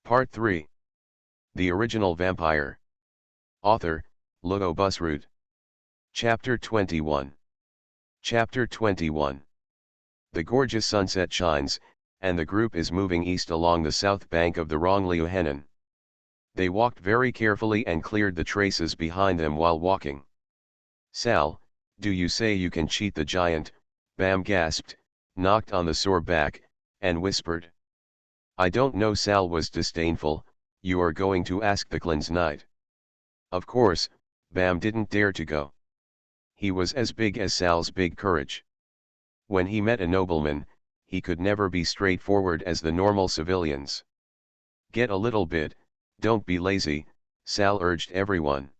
Part 3. The Original Vampire. Author, Lugo Busroot. Chapter 21. Chapter 21. The gorgeous sunset shines, and the group is moving east along the south bank of the Rongliuhenan. They walked very carefully and cleared the traces behind them while walking. "Sal, do you say you can cheat the giant?" Bam gasped, knocked on the sore back, and whispered. "I don't know." Sal was disdainful. "You are going to ask the Clan's knight." Of course, Bam didn't dare to go. He was as big as Sal's big courage. When he met a nobleman, he could never be straightforward as the normal civilians. "Get a little bit, don't be lazy," Sal urged everyone.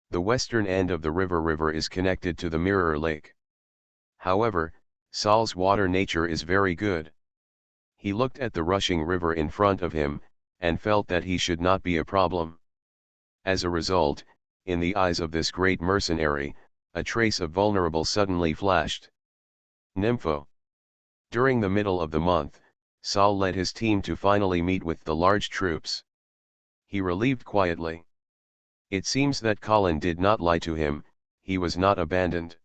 The western end of the river is connected to the Mirror Lake. However, Sal's water nature is very good. He looked at the rushing river in front of him, and felt that he should not be a problem. As a result, in the eyes of this great mercenary, a trace of vulnerable suddenly flashed. Nympho. During the middle of the month, Sal led his team to finally meet with the large troops. He relieved quietly. It seems that Colin did not lie to him, he was not abandoned.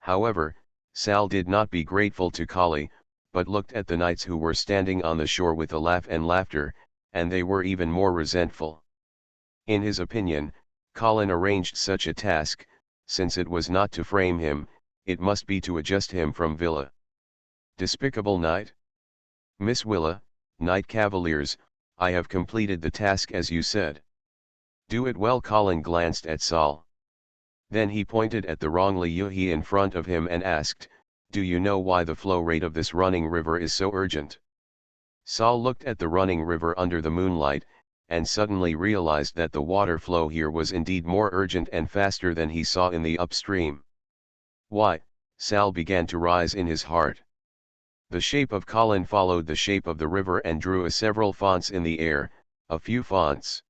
However, Sal did not be grateful to Collie, but looked at the knights who were standing on the shore with a laugh and laughter, and they were even more resentful. In his opinion, Colin arranged such a task, since it was not to frame him, it must be to adjust him from Villa. Despicable knight. "Miss Willa, Knight Cavaliers, I have completed the task as you said." "Do it well." Colin glanced at Sal. Then he pointed at the Rongliuhe in front of him and asked, "Do you know why the flow rate of this running river is so urgent?" Sal looked at the running river under the moonlight, and suddenly realized that the water flow here was indeed more urgent and faster than he saw in the upstream. "Why?" Sal began to rise in his heart. The shape of Colin followed the shape of the river and drew several fonts in the air, a few fonts.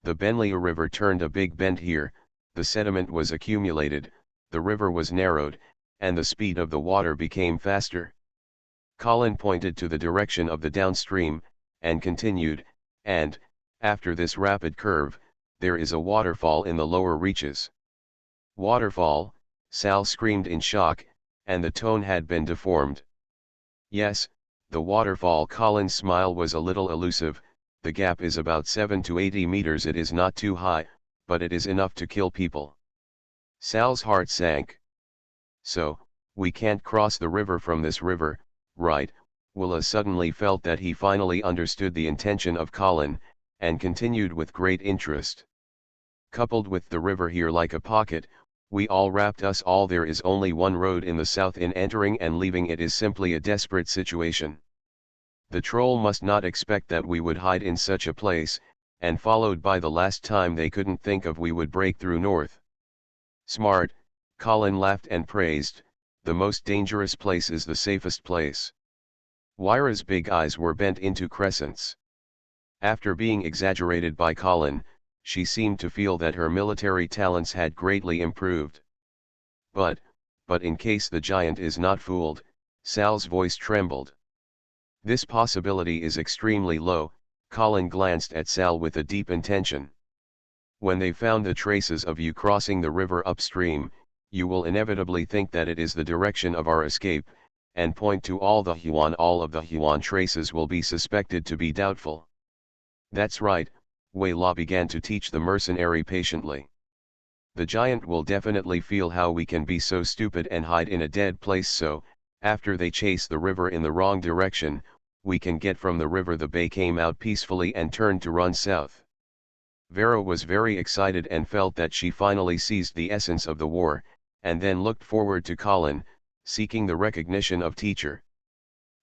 The Benliu River turned a big bend here, the sediment was accumulated, the river was narrowed, and the speed of the water became faster. Colin pointed to the direction of the downstream, and continued, "And, after this rapid curve, there is a waterfall in the lower reaches." "Waterfall?" Sal screamed in shock, and the tone had been deformed. "Yes, the waterfall." Colin's smile was a little elusive. "The gap is about 7 to 80 meters. It is not too high, but it is enough to kill people." Sal's heart sank. "So, we can't cross the river from this river, right?" Willa suddenly felt that he finally understood the intention of Colin, and continued with great interest. "Coupled with the river here like a pocket, we all wrapped us all. There is only one road in the south. In entering and leaving it is simply a desperate situation. The troll must not expect that we would hide in such a place, and followed by the last time they couldn't think of we would break through north." "Smart," Colin laughed and praised, "the most dangerous place is the safest place." Wyra's big eyes were bent into crescents. After being exaggerated by Colin, she seemed to feel that her military talents had greatly improved. But in case the giant is not fooled," Sal's voice trembled. "This possibility is extremely low." Colin glanced at Sal with a deep intention. "When they found the traces of you crossing the river upstream, you will inevitably think that it is the direction of our escape, and point to all the Huan. All of the Huan traces will be suspected to be doubtful." "That's right," Wei La began to teach the mercenary patiently. "The giant will definitely feel how we can be so stupid and hide in a dead place, so, after they chase the river in the wrong direction, we can get from the river." The bay came out peacefully and turned to run south. Vera was very excited and felt that she finally seized the essence of the war, and then looked forward to Colin, seeking the recognition of teacher.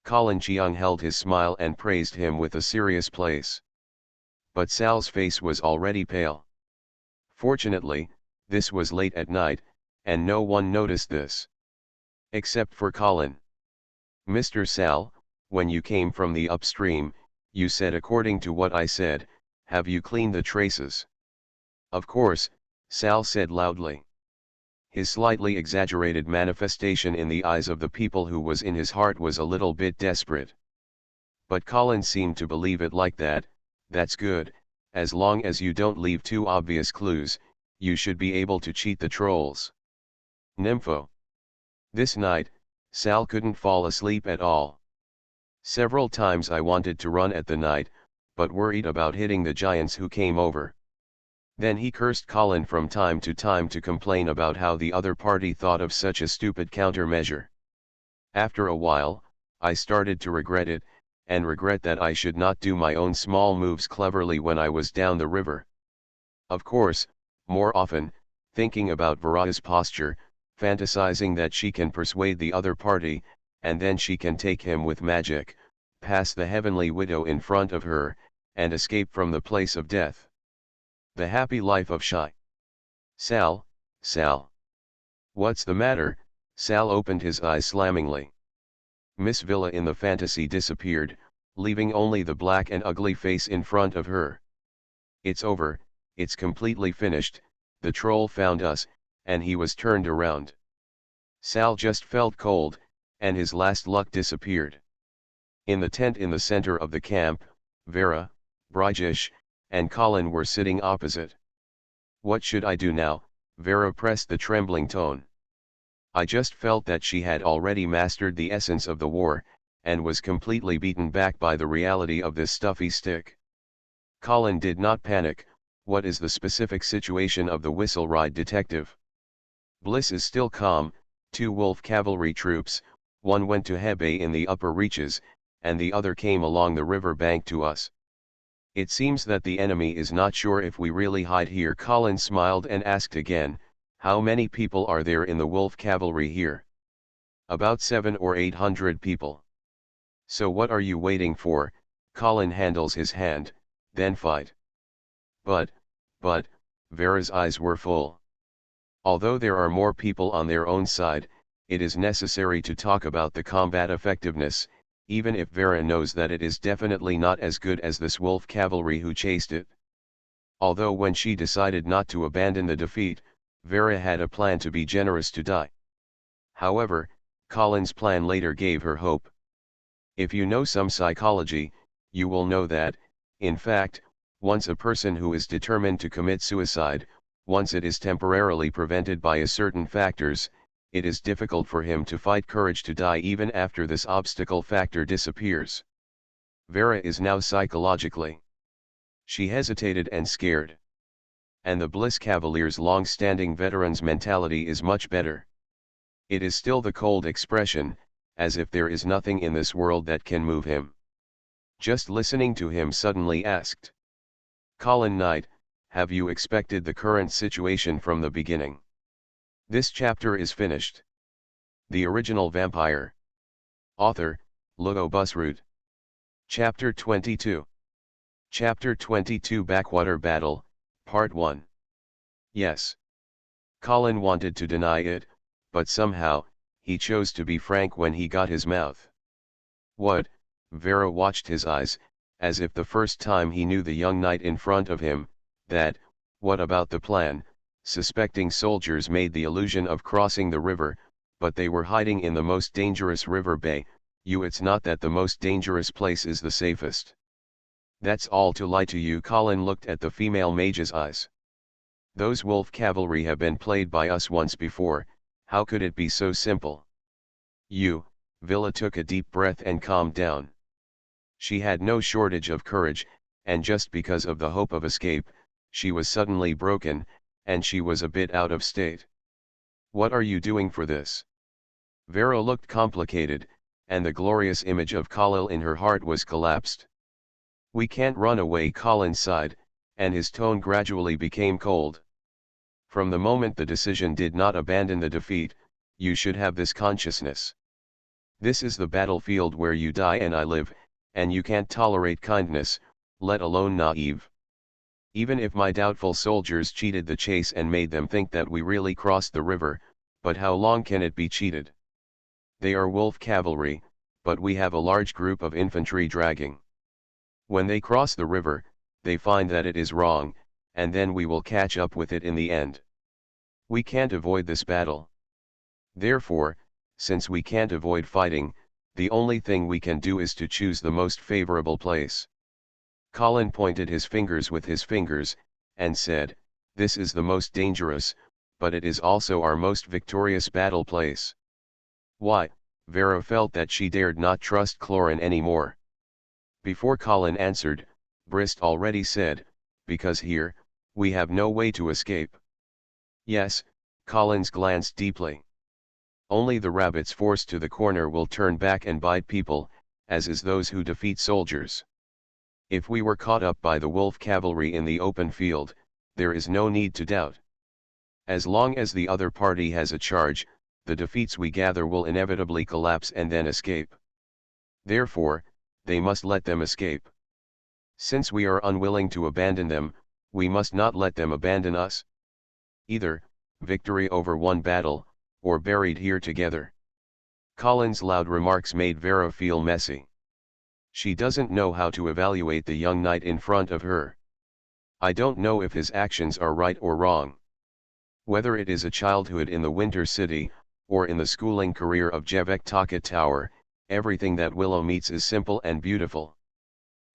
Colin Cheung held his smile and praised him with a serious place. But Sal's face was already pale. Fortunately, this was late at night, and no one noticed this. Except for Colin. "Mr. Sal, when you came from the upstream, you said according to what I said, have you cleaned the traces?" "Of course," Sal said loudly. His slightly exaggerated manifestation in the eyes of the people who was in his heart was a little bit desperate. But Colin seemed to believe it like that. That's good, as long as you don't leave too obvious clues, you should be able to cheat the trolls. Nympho. This night, Sal couldn't fall asleep at all. Several times I wanted to run at the night, but worried about hitting the giants who came over. Then he cursed Colin from time to complain about how the other party thought of such a stupid countermeasure. After a while, I started to regret it, and regret that I should not do my own small moves cleverly when I was down the river. Of course, more often, thinking about Vera's posture, fantasizing that she can persuade the other party, and then she can take him with magic, pass the heavenly widow in front of her, and escape from the place of death. The happy life of Shy. Sal. What's the matter? Sal opened his eyes slammingly. Miss Villa in the fantasy disappeared, leaving only the black and ugly face in front of her. It's over, it's completely finished, the troll found us, and he was turned around. Sal just felt cold, and his last luck disappeared. In the tent in the center of the camp, Vera, Brigish, and Colin were sitting opposite. What should I do now? Vera pressed the trembling tone. I just felt that she had already mastered the essence of the war, and was completely beaten back by the reality of this stuffy stick. Colin did not panic. What is the specific situation of the whistle ride detective? Bliss is still calm. 2 wolf cavalry troops, one went to Hebe in the upper reaches, and the other came along the river bank to us. It seems that the enemy is not sure if we really hide here. Colin smiled and asked again, how many people are there in the wolf cavalry here? About 700 or 800 people. So what are you waiting for? Colin handles his hand, then fight. But, Vera's eyes were full. Although there are more people on their own side, it is necessary to talk about the combat effectiveness, even if Vera knows that it is definitely not as good as this wolf cavalry who chased it. Although when she decided not to abandon the defeat, Vera had a plan to be generous to die. However, Colin's plan later gave her hope. If you know some psychology, you will know that, in fact, once a person who is determined to commit suicide, once it is temporarily prevented by certain factors, it is difficult for him to fight courage to die even after this obstacle factor disappears. Vera is now psychologically. She hesitated and scared. And the Bliss Cavalier's long-standing veteran's mentality is much better. It is still the cold expression, as if there is nothing in this world that can move him. Just listening to him suddenly asked. Colin Knight, have you expected the current situation from the beginning? This chapter is finished. The Original Vampire. Author, Lugo Busroot. Chapter 22. Chapter 22 Backwater Battle, Part 1. Yes. Colin wanted to deny it, but somehow, he chose to be frank when he got his mouth. What? Vera watched his eyes, as if the first time he knew the young knight in front of him, that, what about the plan? Suspecting soldiers made the illusion of crossing the river, but they were hiding in the most dangerous river bay. It's not that the most dangerous place is the safest. That's all to lie to you. Colin looked at the female mage's eyes. Those wolf cavalry have been played by us once before, how could it be so simple? Villa took a deep breath and calmed down. She had no shortage of courage, and just because of the hope of escape, she was suddenly broken, and she was a bit out of state. What are you doing for this? Vera looked complicated, and the glorious image of Khalil in her heart was collapsed. We can't run away. Colin sighed, and his tone gradually became cold. From the moment the decision did not abandon the defeat, you should have this consciousness. This is the battlefield where you die and I live, and you can't tolerate kindness, let alone naive. Even if my doubtful soldiers cheated the chase and made them think that we really crossed the river, but how long can it be cheated? They are wolf cavalry, but we have a large group of infantry dragging. When they cross the river, they find that it is wrong, and then we will catch up with it in the end. We can't avoid this battle. Therefore, since we can't avoid fighting, The only thing we can do is to choose the most favorable place. Colin pointed his fingers with his fingers, and said, "This is the most dangerous, but it is also our most victorious battle place." Why? Vera felt that she dared not trust Clorin any more. Before Colin answered, Brist already said, "Because here, we have no way to escape." Yes, Collins glanced deeply. Only the rabbits forced to the corner will turn back and bite people, as is those who defeat soldiers. If we were caught up by the wolf cavalry in the open field, there is no need to doubt. As long as the other party has a charge, the defeats we gather will inevitably collapse and then escape. Therefore, they must let them escape. Since we are unwilling to abandon them, we must not let them abandon us. Either, victory over one battle, or buried here together. Colin's loud remarks made Vera feel messy. She doesn't know how to evaluate the young knight in front of her. I don't know if his actions are right or wrong. Whether it is a childhood in the Winter City, or in the schooling career of Jevek Taka Tower, everything that Willow meets is simple and beautiful.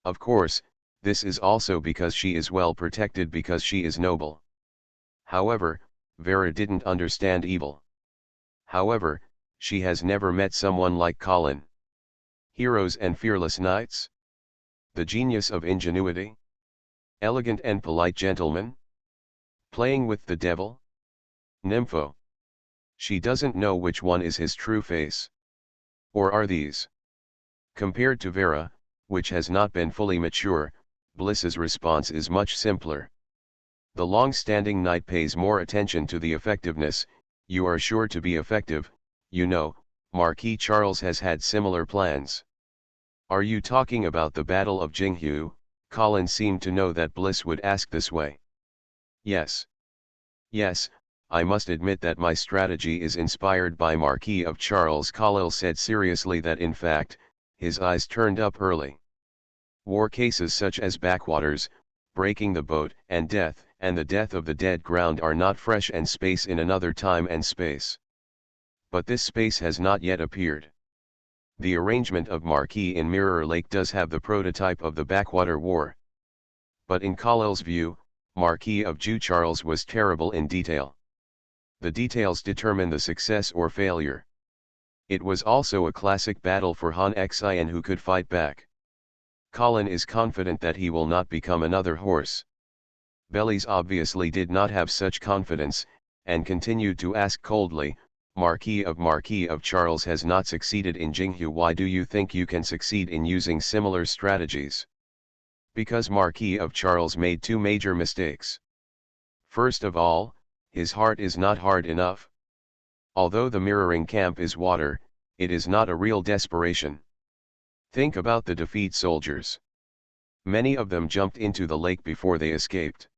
Of course, this is also because she is well protected because she is noble. However, Vera didn't understand evil. However, she has never met someone like Colin. Heroes and fearless knights? The genius of ingenuity? Elegant and polite gentleman? Playing with the devil? Nympho. She doesn't know which one is his true face. Or are these? Compared to Vera, which has not been fully mature, Bliss's response is much simpler. The long-standing knight pays more attention to the effectiveness. You are sure to be effective, you know, Marquis Charles has had similar plans. Are you talking about the Battle of Jinghu? Colin seemed to know that Bliss would ask this way. Yes. Yes, I must admit that my strategy is inspired by Marquis of Charles. Khalil said seriously that in fact, his eyes turned up early. War cases such as backwaters, breaking the boat, and the death of the dead ground are not fresh and space in another time and space. But this space has not yet appeared. The arrangement of Marquis in Mirror Lake does have the prototype of the backwater war. But in Khalil's view, Marquis of Ju Charles was terrible in detail. The details determine the success or failure. It was also a classic battle for Han Xian who could fight back. Colin is confident that he will not become another horse. Bellies obviously did not have such confidence, and continued to ask coldly, Marquis of Charles has not succeeded in Jinghu. Why do you think you can succeed in using similar strategies? Because Marquis of Charles made two major mistakes. First of all, his heart is not hard enough. Although the mirroring camp is water, it is not a real desperation. Think about the defeat soldiers. Many of them jumped into the lake before they escaped.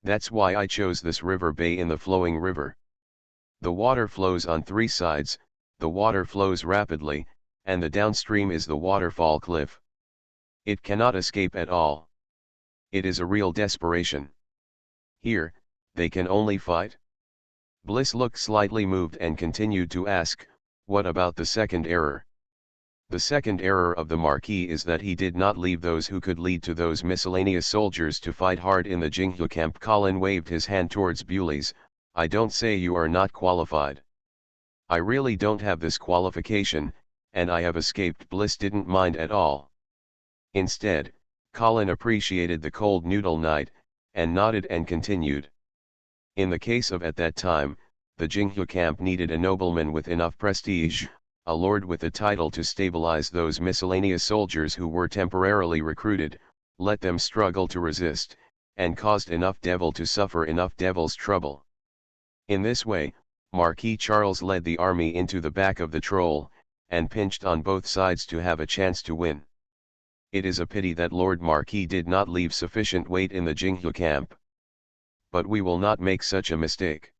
That's why I chose this river bay in the flowing river. The water flows on three sides, the water flows rapidly, and the downstream is the waterfall cliff. It cannot escape at all. It is a real desperation. Here, they can only fight. Bliss looked slightly moved and continued to ask, what about the second error? The second error of the Marquis is that he did not leave those who could lead to those miscellaneous soldiers to fight hard in the Jinghu camp. Colin waved his hand towards Bewley's. I don't say you are not qualified. I really don't have this qualification, and I have escaped. Bliss didn't mind at all. Instead, Colin appreciated the cold noodle knight, and nodded and continued. In the case of at that time, the Jinghu camp needed a nobleman with enough prestige, a lord with a title to stabilize those miscellaneous soldiers who were temporarily recruited, let them struggle to resist, and caused enough devil to suffer enough devil's trouble. In this way, Marquis Charles led the army into the back of the troll, and pinched on both sides to have a chance to win. It is a pity that Lord Marquis did not leave sufficient weight in the Jinghu camp. But we will not make such a mistake.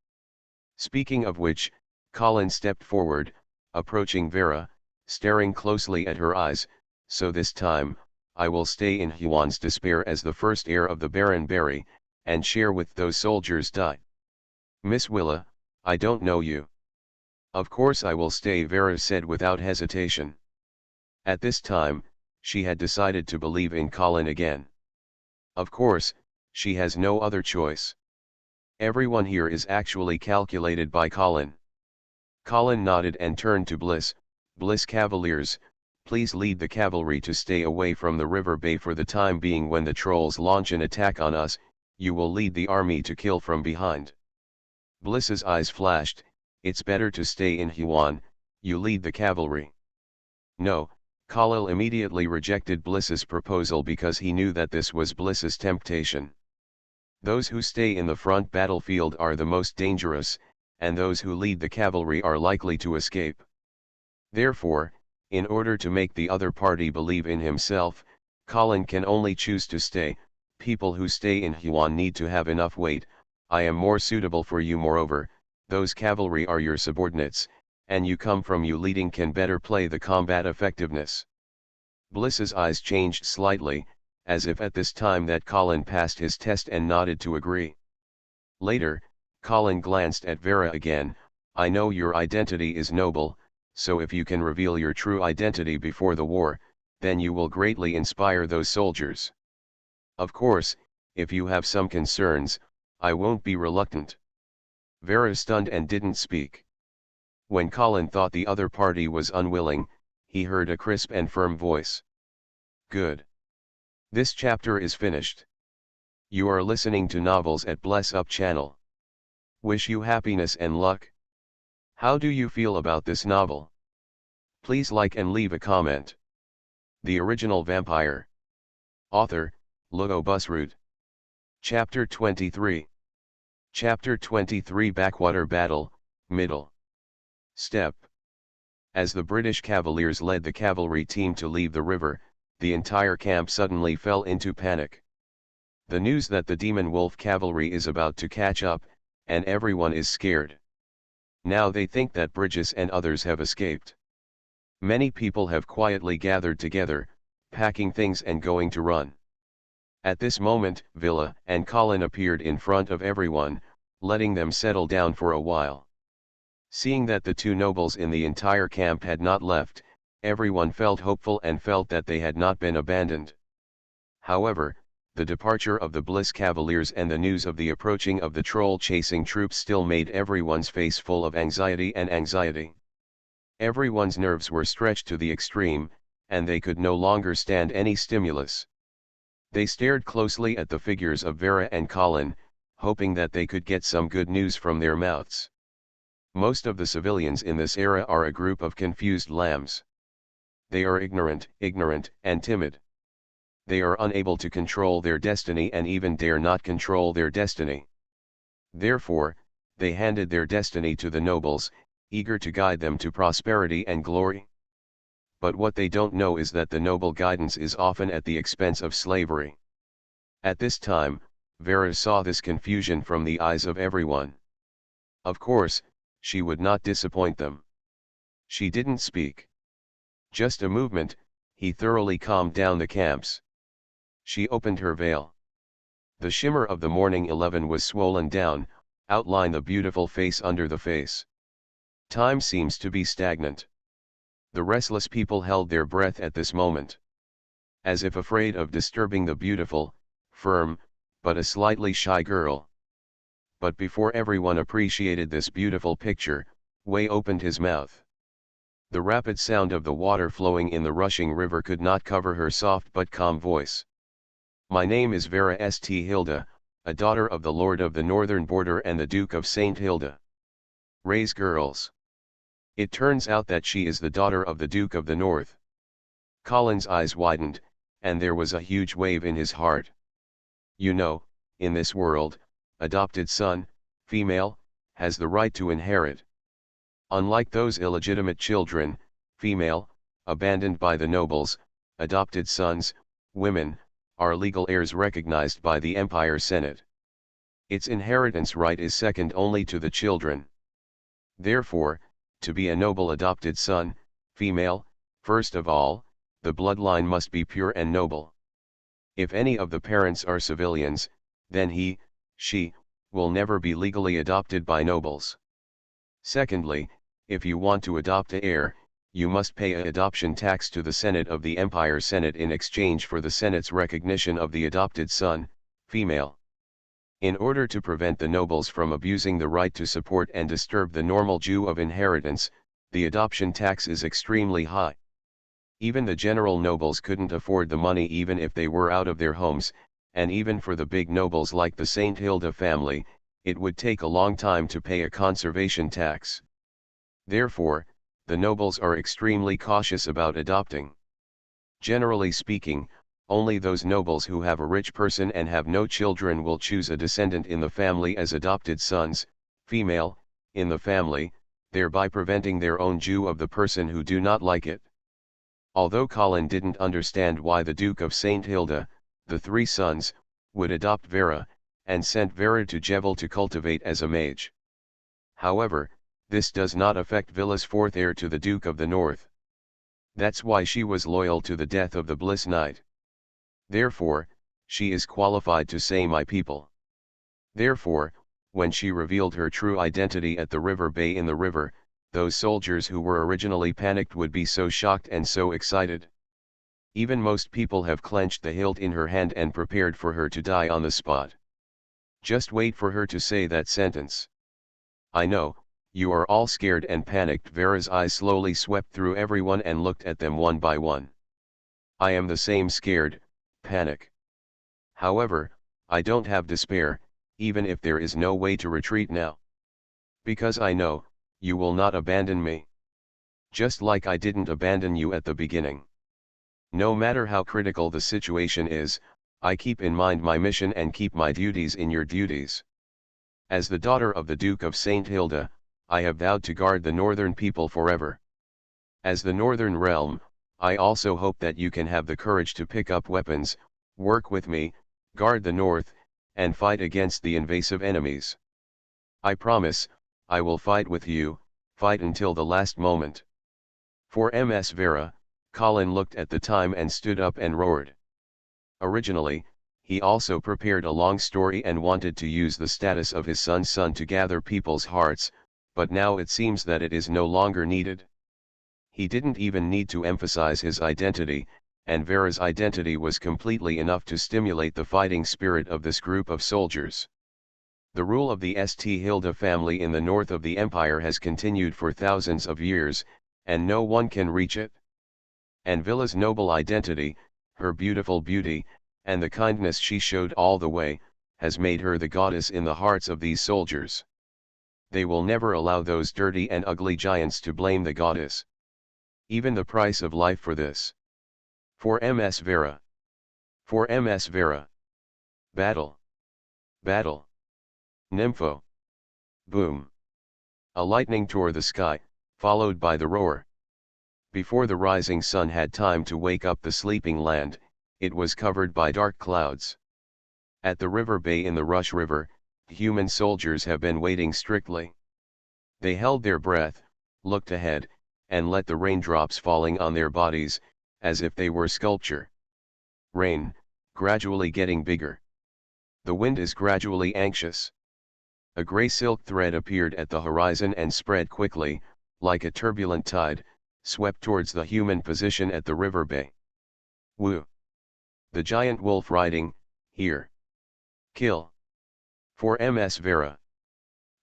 Speaking of which, Colin stepped forward, approaching Vera, staring closely at her eyes. So this time, I will stay in Huan's despair as the first heir of the Baron Berry, and share with those soldiers die. Miss Willa, I don't know you. Of course I will stay, Vera said without hesitation. At this time, she had decided to believe in Colin again. Of course, she has no other choice. Everyone here is actually calculated by Colin. Colin nodded and turned to Bliss. Bliss Cavaliers, please lead the cavalry to stay away from the river bay for the time being. When the trolls launch an attack on us, you will lead the army to kill from behind. Bliss's eyes flashed. It's better to stay in Huan, you lead the cavalry. No, Khalil immediately rejected Bliss's proposal because he knew that this was Bliss's temptation. Those who stay in the front battlefield are the most dangerous, and those who lead the cavalry are likely to escape. Therefore, in order to make the other party believe in himself, Colin can only choose to stay. People who stay in Huan need to have enough weight. I am more suitable for you. Moreover, those cavalry are your subordinates, and you come from you leading can better play the combat effectiveness. Bliss's eyes changed slightly, as if at this time that Colin passed his test, and nodded to agree. Later, Colin glanced at Vera again. I know your identity is noble, so if you can reveal your true identity before the war, then you will greatly inspire those soldiers. Of course, if you have some concerns, I won't be reluctant. Vera stunned and didn't speak. When Colin thought the other party was unwilling, he heard a crisp and firm voice. Good. This chapter is finished. You are listening to novels at Bless Up channel. Wish you happiness and luck. How do you feel about this novel? Please like and leave a comment. The Original Vampire. Author, Lugo Busroot. Chapter 23. Chapter 23 Backwater Battle, Middle. Step. As the British Cavaliers led the cavalry team to leave the river, the entire camp suddenly fell into panic. The news that the Demon Wolf cavalry is about to catch up, and everyone is scared. Now they think that Bridges and others have escaped. Many people have quietly gathered together, packing things and going to run. At this moment, Villa and Colin appeared in front of everyone, letting them settle down for a while. Seeing that the two nobles in the entire camp had not left, everyone felt hopeful and felt that they had not been abandoned. However, the departure of the Bliss Cavaliers and the news of the approaching of the troll-chasing troops still made everyone's face full of anxiety and anxiety. Everyone's nerves were stretched to the extreme, and they could no longer stand any stimulus. They stared closely at the figures of Vera and Colin, hoping that they could get some good news from their mouths. Most of the civilians in this era are a group of confused lambs. They are ignorant, and timid. They are unable to control their destiny and even dare not control their destiny. Therefore, they handed their destiny to the nobles, eager to guide them to prosperity and glory. But what they don't know is that the noble guidance is often at the expense of slavery. At this time, Vera saw this confusion from the eyes of everyone. Of course, she would not disappoint them. She didn't speak. Just a movement, he thoroughly calmed down the camps. She opened her veil. The shimmer of the morning 11 was swollen down, outlined the beautiful face under the face. Time seems to be stagnant. The restless people held their breath at this moment. As if afraid of disturbing the beautiful, firm, but a slightly shy girl. But before everyone appreciated this beautiful picture, Wei opened his mouth. The rapid sound of the water flowing in the rushing river could not cover her soft but calm voice. My name is Vera St. Hilda, a daughter of the Lord of the Northern Border and the Duke of St. Hilda. Raise girls. It turns out that she is the daughter of the Duke of the North. Colin's eyes widened, and there was a huge wave in his heart. You know, in this world, adopted son, female, has the right to inherit. Unlike those illegitimate children, female, abandoned by the nobles, adopted sons, women, are legal heirs recognized by the Empire Senate. Its inheritance right is second only to the children. Therefore, to be a noble adopted son, female, first of all, the bloodline must be pure and noble. If any of the parents are civilians, then he, she, will never be legally adopted by nobles. Secondly, if you want to adopt an heir, you must pay a adoption tax to the Senate of the Empire Senate in exchange for the Senate's recognition of the adopted son, female. In order to prevent the nobles from abusing the right to support and disturb the normal due of inheritance, the adoption tax is extremely high. Even the general nobles couldn't afford the money even if they were out of their homes, and even for the big nobles like the St. Hilda family, it would take a long time to pay a conservation tax. Therefore, the nobles are extremely cautious about adopting. Generally speaking, only those nobles who have a rich person and have no children will choose a descendant in the family as adopted sons, female, in the family, thereby preventing their own due of the person who do not like it. Although Colin didn't understand why the Duke of St. Hilda, the three sons, would adopt Vera, and sent Vera to Jevil to cultivate as a mage. However, this does not affect Villa's fourth heir to the Duke of the North. That's why she was loyal to the death of the Bliss Knight. Therefore, she is qualified to say my people. Therefore, when she revealed her true identity at the river bay in the river, those soldiers who were originally panicked would be so shocked and so excited. Even most people have clenched the hilt in her hand and prepared for her to die on the spot. Just wait for her to say that sentence. I know, you are all scared and panicked. Vera's eyes slowly swept through everyone and looked at them one by one. I am the same, scared, panic. However, I don't have despair, even if there is no way to retreat now. Because I know, you will not abandon me. Just like I didn't abandon you at the beginning. No matter how critical the situation is, I keep in mind my mission and keep my duties in your duties. As the daughter of the Duke of St. Hilda, I have vowed to guard the northern people forever. As the northern realm, I also hope that you can have the courage to pick up weapons, work with me, guard the north, and fight against the invasive enemies. I promise, I will fight with you, fight until the last moment. For Ms. Vera, Colin looked at the time and stood up and roared. Originally, he also prepared a long story and wanted to use the status of his son's son to gather people's hearts, but now it seems that it is no longer needed. He didn't even need to emphasize his identity, and Vera's identity was completely enough to stimulate the fighting spirit of this group of soldiers. The rule of the St. Hilda family in the north of the empire has continued for thousands of years, and no one can reach it. And Villa's noble identity, her beautiful beauty, and the kindness she showed all the way, has made her the goddess in the hearts of these soldiers. They will never allow those dirty and ugly giants to blame the goddess. Even the price of life for this. For Ms. Vera. For Ms. Vera. Battle. Battle. Nympho. Boom. A lightning tore the sky, followed by the roar. Before the rising sun had time to wake up the sleeping land, it was covered by dark clouds. At the river bay in the Rush River, human soldiers have been waiting strictly. They held their breath, looked ahead, and let the raindrops falling on their bodies, as if they were sculpture. Rain, gradually getting bigger. The wind is gradually anxious. A gray silk thread appeared at the horizon and spread quickly, like a turbulent tide, swept towards the human position at the river bay. Woo! The giant wolf riding, here. Kill. For Ms. Vera.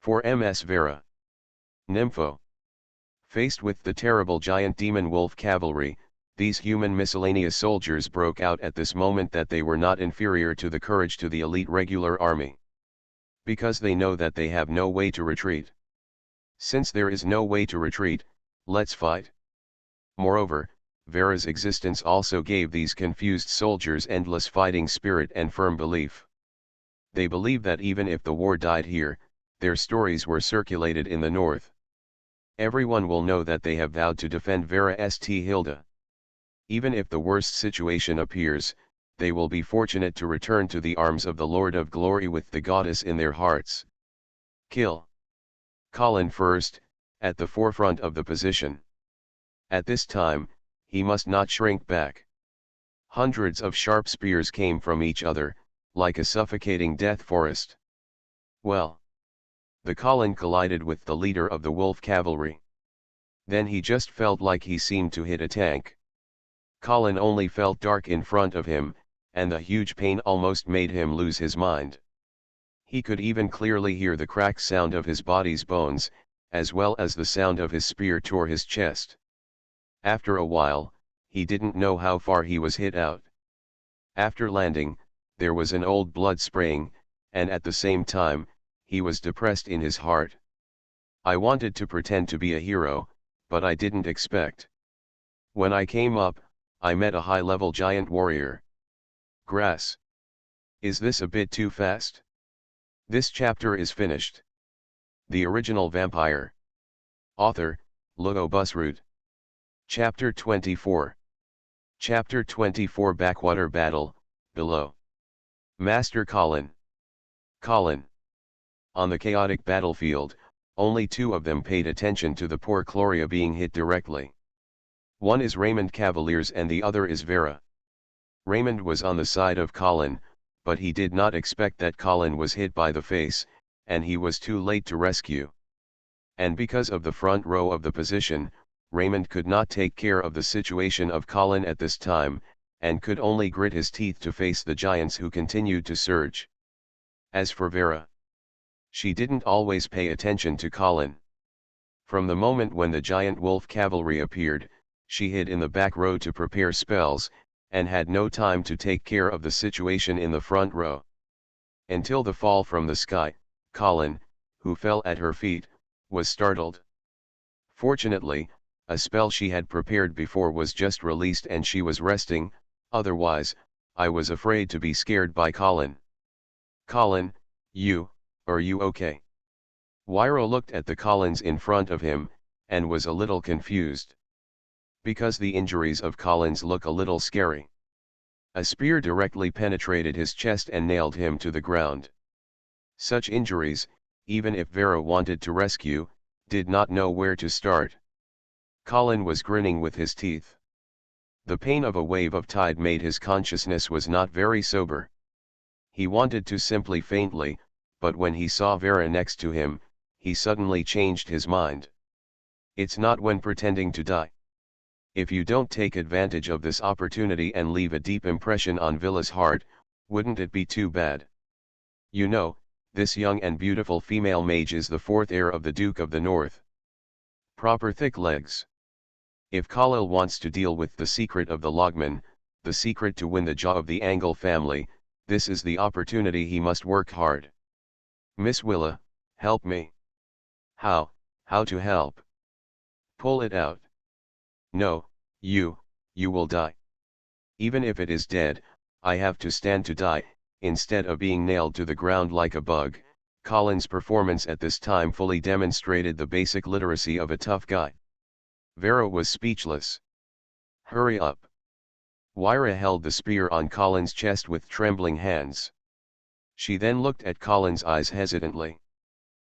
For Ms. Vera. Nympho. Faced with the terrible giant demon wolf cavalry, these human miscellaneous soldiers broke out at this moment that they were not inferior to the courage to the elite regular army. Because they know that they have no way to retreat. Since there is no way to retreat, let's fight. Moreover, Vera's existence also gave these confused soldiers endless fighting spirit and firm belief. They believe that even if the war died here, their stories were circulated in the north. Everyone will know that they have vowed to defend Vera St. Hilda. Even if the worst situation appears, they will be fortunate to return to the arms of the Lord of Glory with the goddess in their hearts. Kill. Colin first, at the forefront of the position. At this time, he must not shrink back. Hundreds of sharp spears came from each other, like a suffocating death forest. Well. The Colin collided with the leader of the wolf cavalry. Then he just felt like he seemed to hit a tank. Colin only felt dark in front of him, and the huge pain almost made him lose his mind. He could even clearly hear the crack sound of his body's bones, as well as the sound of his spear tore his chest. After a while, he didn't know how far he was hit out. After landing, there was an old blood spraying, and at the same time, he was depressed in his heart. I wanted to pretend to be a hero, but I didn't expect. When I came up, I met a high-level giant warrior. Grass. Is this a bit too fast? This chapter is finished. The original vampire. Author, Logo Busroot. Chapter 24. Chapter 24 Backwater Battle, below. Master Colin. Colin. On the chaotic battlefield, only two of them paid attention to the poor Gloria being hit directly. One is Raymond Cavaliers and the other is Vera. Raymond was on the side of Colin, but he did not expect that Colin was hit by the face, and he was too late to rescue. And because of the front row of the position, Raymond could not take care of the situation of Colin at this time, and could only grit his teeth to face the giants who continued to surge. As for Vera, she didn't always pay attention to Colin. From the moment when the giant wolf cavalry appeared, she hid in the back row to prepare spells, and had no time to take care of the situation in the front row. Until the fall from the sky, Colin, who fell at her feet, was startled. Fortunately, a spell she had prepared before was just released and she was resting, otherwise, I was afraid to be scared by Colin. Colin, are you okay? Wyro looked at the Collins in front of him, and was a little confused. Because the injuries of Collins look a little scary. A spear directly penetrated his chest and nailed him to the ground. Such injuries, even if Vera wanted to rescue, did not know where to start. Colin was grinning with his teeth. The pain of a wave of tide made his consciousness was not very sober. He wanted to simply faintly, but when he saw Vera next to him, he suddenly changed his mind. It's not when pretending to die. If you don't take advantage of this opportunity and leave a deep impression on Villa's heart, wouldn't it be too bad? You know, this young and beautiful female mage is the fourth heir of the Duke of the North. Proper thick legs. If Khalil wants to deal with the secret of the Logman, the secret to win the jaw of the Angle family, this is the opportunity he must work hard. Miss Willa, help me. How to help? Pull it out. No, you will die. Even if it is dead, I have to stand to die, instead of being nailed to the ground like a bug. Colin's performance at this time fully demonstrated the basic literacy of a tough guy. Vera was speechless. Hurry up. Wyra held the spear on Colin's chest with trembling hands. She then looked at Colin's eyes hesitantly.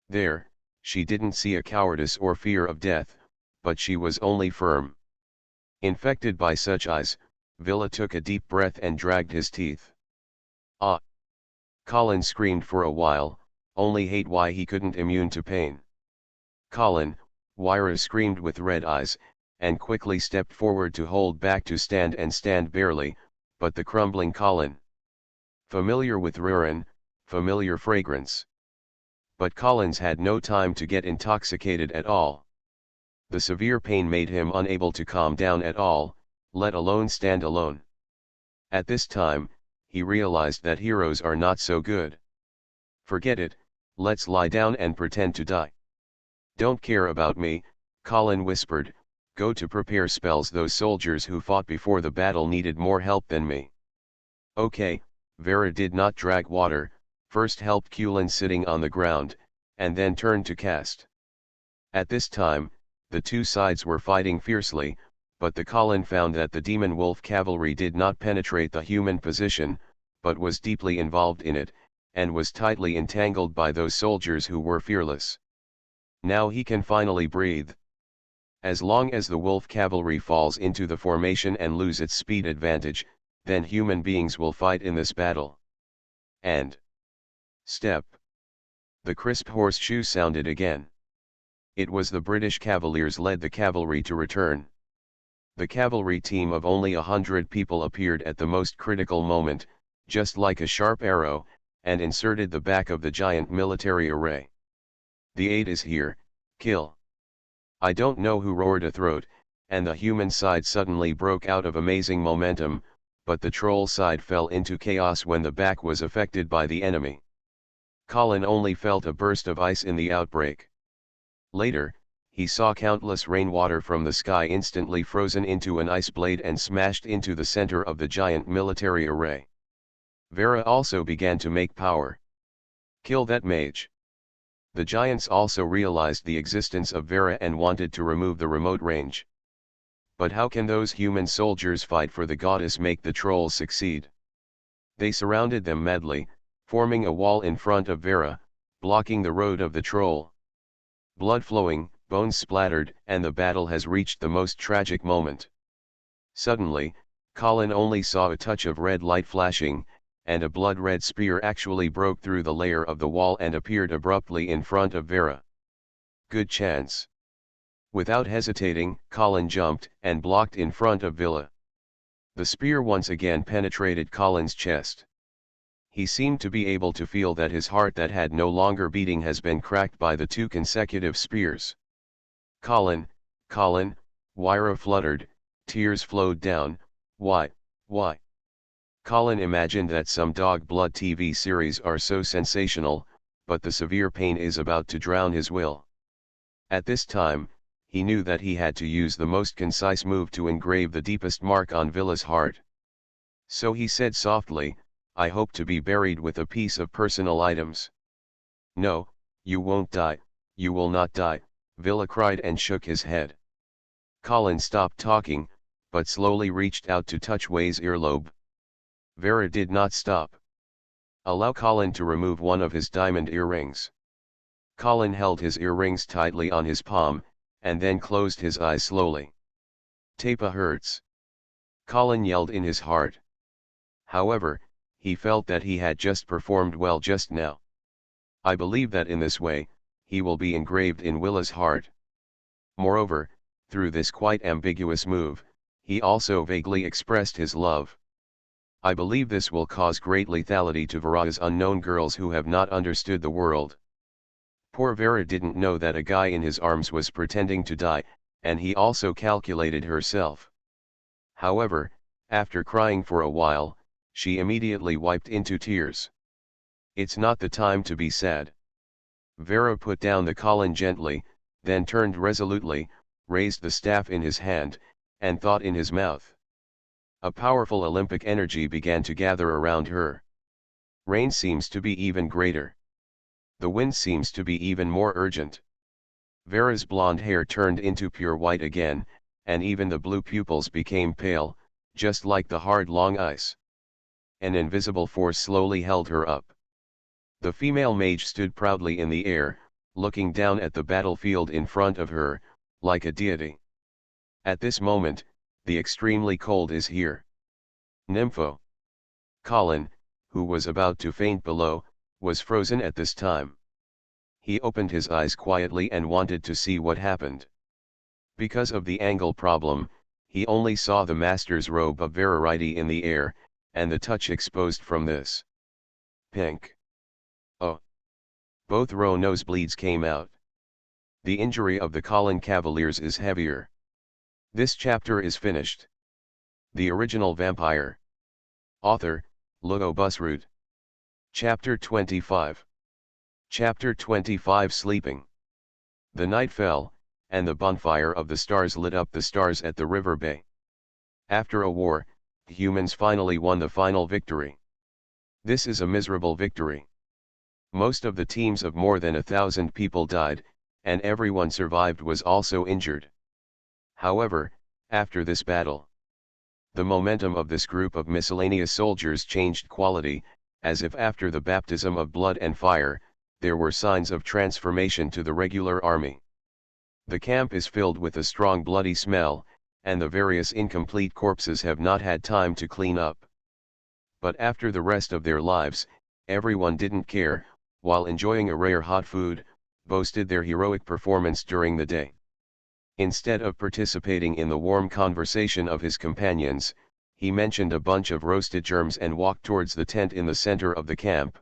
There, she didn't see a cowardice or fear of death, but she was only firm. Infected by such eyes, Villa took a deep breath and dragged his teeth. Ah! Colin screamed for a while, only hate why he couldn't immune to pain. Colin, Wyra screamed with red eyes, and quickly stepped forward to hold back to stand and stand barely, but the crumbling Colin. Familiar with Rurin, familiar fragrance. But Collins had no time to get intoxicated at all. The severe pain made him unable to calm down at all, let alone stand alone. At this time, he realized that heroes are not so good. Forget it, let's lie down and pretend to die. Don't care about me, Colin whispered, go to prepare spells. Those soldiers who fought before the battle needed more help than me. Okay, Vera did not drag water, first helped Culin sitting on the ground, and then turned to cast. At this time, the two sides were fighting fiercely, but the Colin found that the demon wolf cavalry did not penetrate the human position, but was deeply involved in it, and was tightly entangled by those soldiers who were fearless. Now he can finally breathe. As long as the wolf cavalry falls into the formation and lose its speed advantage, then human beings will fight in this battle. And step. The crisp horseshoe sounded again. It was the British Cavaliers led the cavalry to return. The cavalry team of only 100 people appeared at the most critical moment, just like a sharp arrow, and inserted the back of the giant military array. The aid is here, kill. I don't know who roared a throat, and the human side suddenly broke out of amazing momentum, but the troll side fell into chaos when the back was affected by the enemy. Colin only felt a burst of ice in the outbreak. Later, he saw countless rainwater from the sky instantly frozen into an ice blade and smashed into the center of the giant military array. Vera also began to make power. Kill that mage. The giants also realized the existence of Vera and wanted to remove the remote range. But how can those human soldiers fight for the goddess make the trolls succeed? They surrounded them madly, forming a wall in front of Vera, blocking the road of the troll. Blood flowing, bones splattered, and the battle has reached the most tragic moment. Suddenly, Colin only saw a touch of red light flashing, and a blood-red spear actually broke through the layer of the wall and appeared abruptly in front of Vera. Good chance. Without hesitating, Colin jumped and blocked in front of Villa. The spear once again penetrated Colin's chest. He seemed to be able to feel that his heart that had no longer beating has been cracked by the 2 consecutive spears. Colin, Wyra fluttered, tears flowed down. Why? Colin imagined that some dog blood TV series are so sensational, but the severe pain is about to drown his will. At this time, he knew that he had to use the most concise move to engrave the deepest mark on Villa's heart. So he said softly, I hope to be buried with a piece of personal items. No, you won't die, you will not die, Villa cried and shook his head. Colin stopped talking, but slowly reached out to touch Way's earlobe. Vera did not stop. Allow Colin to remove one of his diamond earrings. Colin held his earrings tightly on his palm, and then closed his eyes slowly. Tapa hurts. Colin yelled in his heart. However, he felt that he had just performed well just now. I believe that in this way, he will be engraved in Willa's heart. Moreover, through this quite ambiguous move, he also vaguely expressed his love. I believe this will cause great lethality to Vera's unknown girls who have not understood the world. Poor Vera didn't know that a guy in his arms was pretending to die, and he also calculated herself. However, after crying for a while, she immediately wiped into tears. It's not the time to be sad. Vera put down the Colin gently, then turned resolutely, raised the staff in his hand, and thought in his mouth. A powerful Olympic energy began to gather around her. Rain seems to be even greater. The wind seems to be even more urgent. Vera's blonde hair turned into pure white again, and even the blue pupils became pale, just like the hard long ice. An invisible force slowly held her up. The female mage stood proudly in the air, looking down at the battlefield in front of her, like a deity. At this moment, the extremely cold is here. Nympho. Colin, who was about to faint below, was frozen at this time. He opened his eyes quietly and wanted to see what happened. Because of the angle problem, he only saw the master's robe of Verity in the air, and the touch exposed from this. Pink. Oh. Both row nosebleeds came out. The injury of the Colin Cavaliers is heavier. This chapter is finished. The Original Vampire. Author, Logo Busroot. Chapter 25. Chapter 25 Sleeping. The night fell, and the bonfire of the stars lit up the stars at the river bay. After a war, humans finally won the final victory. This is a miserable victory. Most of the teams of more than 1,000 people died, and everyone survived was also injured. However, after this battle, the momentum of this group of miscellaneous soldiers changed quality, as if after the baptism of blood and fire, there were signs of transformation to the regular army. The camp is filled with a strong bloody smell, and the various incomplete corpses have not had time to clean up. But after the rest of their lives, everyone didn't care, while enjoying a rare hot food, boasted their heroic performance during the day. Instead of participating in the warm conversation of his companions, he mentioned a bunch of roasted germs and walked towards the tent in the center of the camp.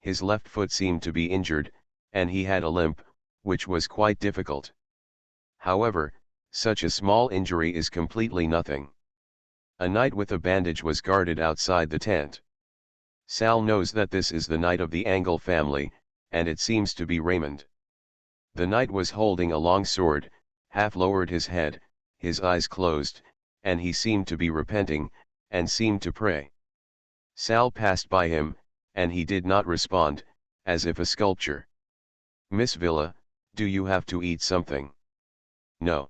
His left foot seemed to be injured, and he had a limp, which was quite difficult. However, such a small injury is completely nothing. A knight with a bandage was guarded outside the tent. Sal knows that this is the knight of the Angle family, and it seems to be Raymond. The knight was holding a long sword, half lowered his head, his eyes closed, and he seemed to be repenting, and seemed to pray. Sal passed by him, and he did not respond, as if a sculpture. "Miss Villa, do you have to eat something?" "No."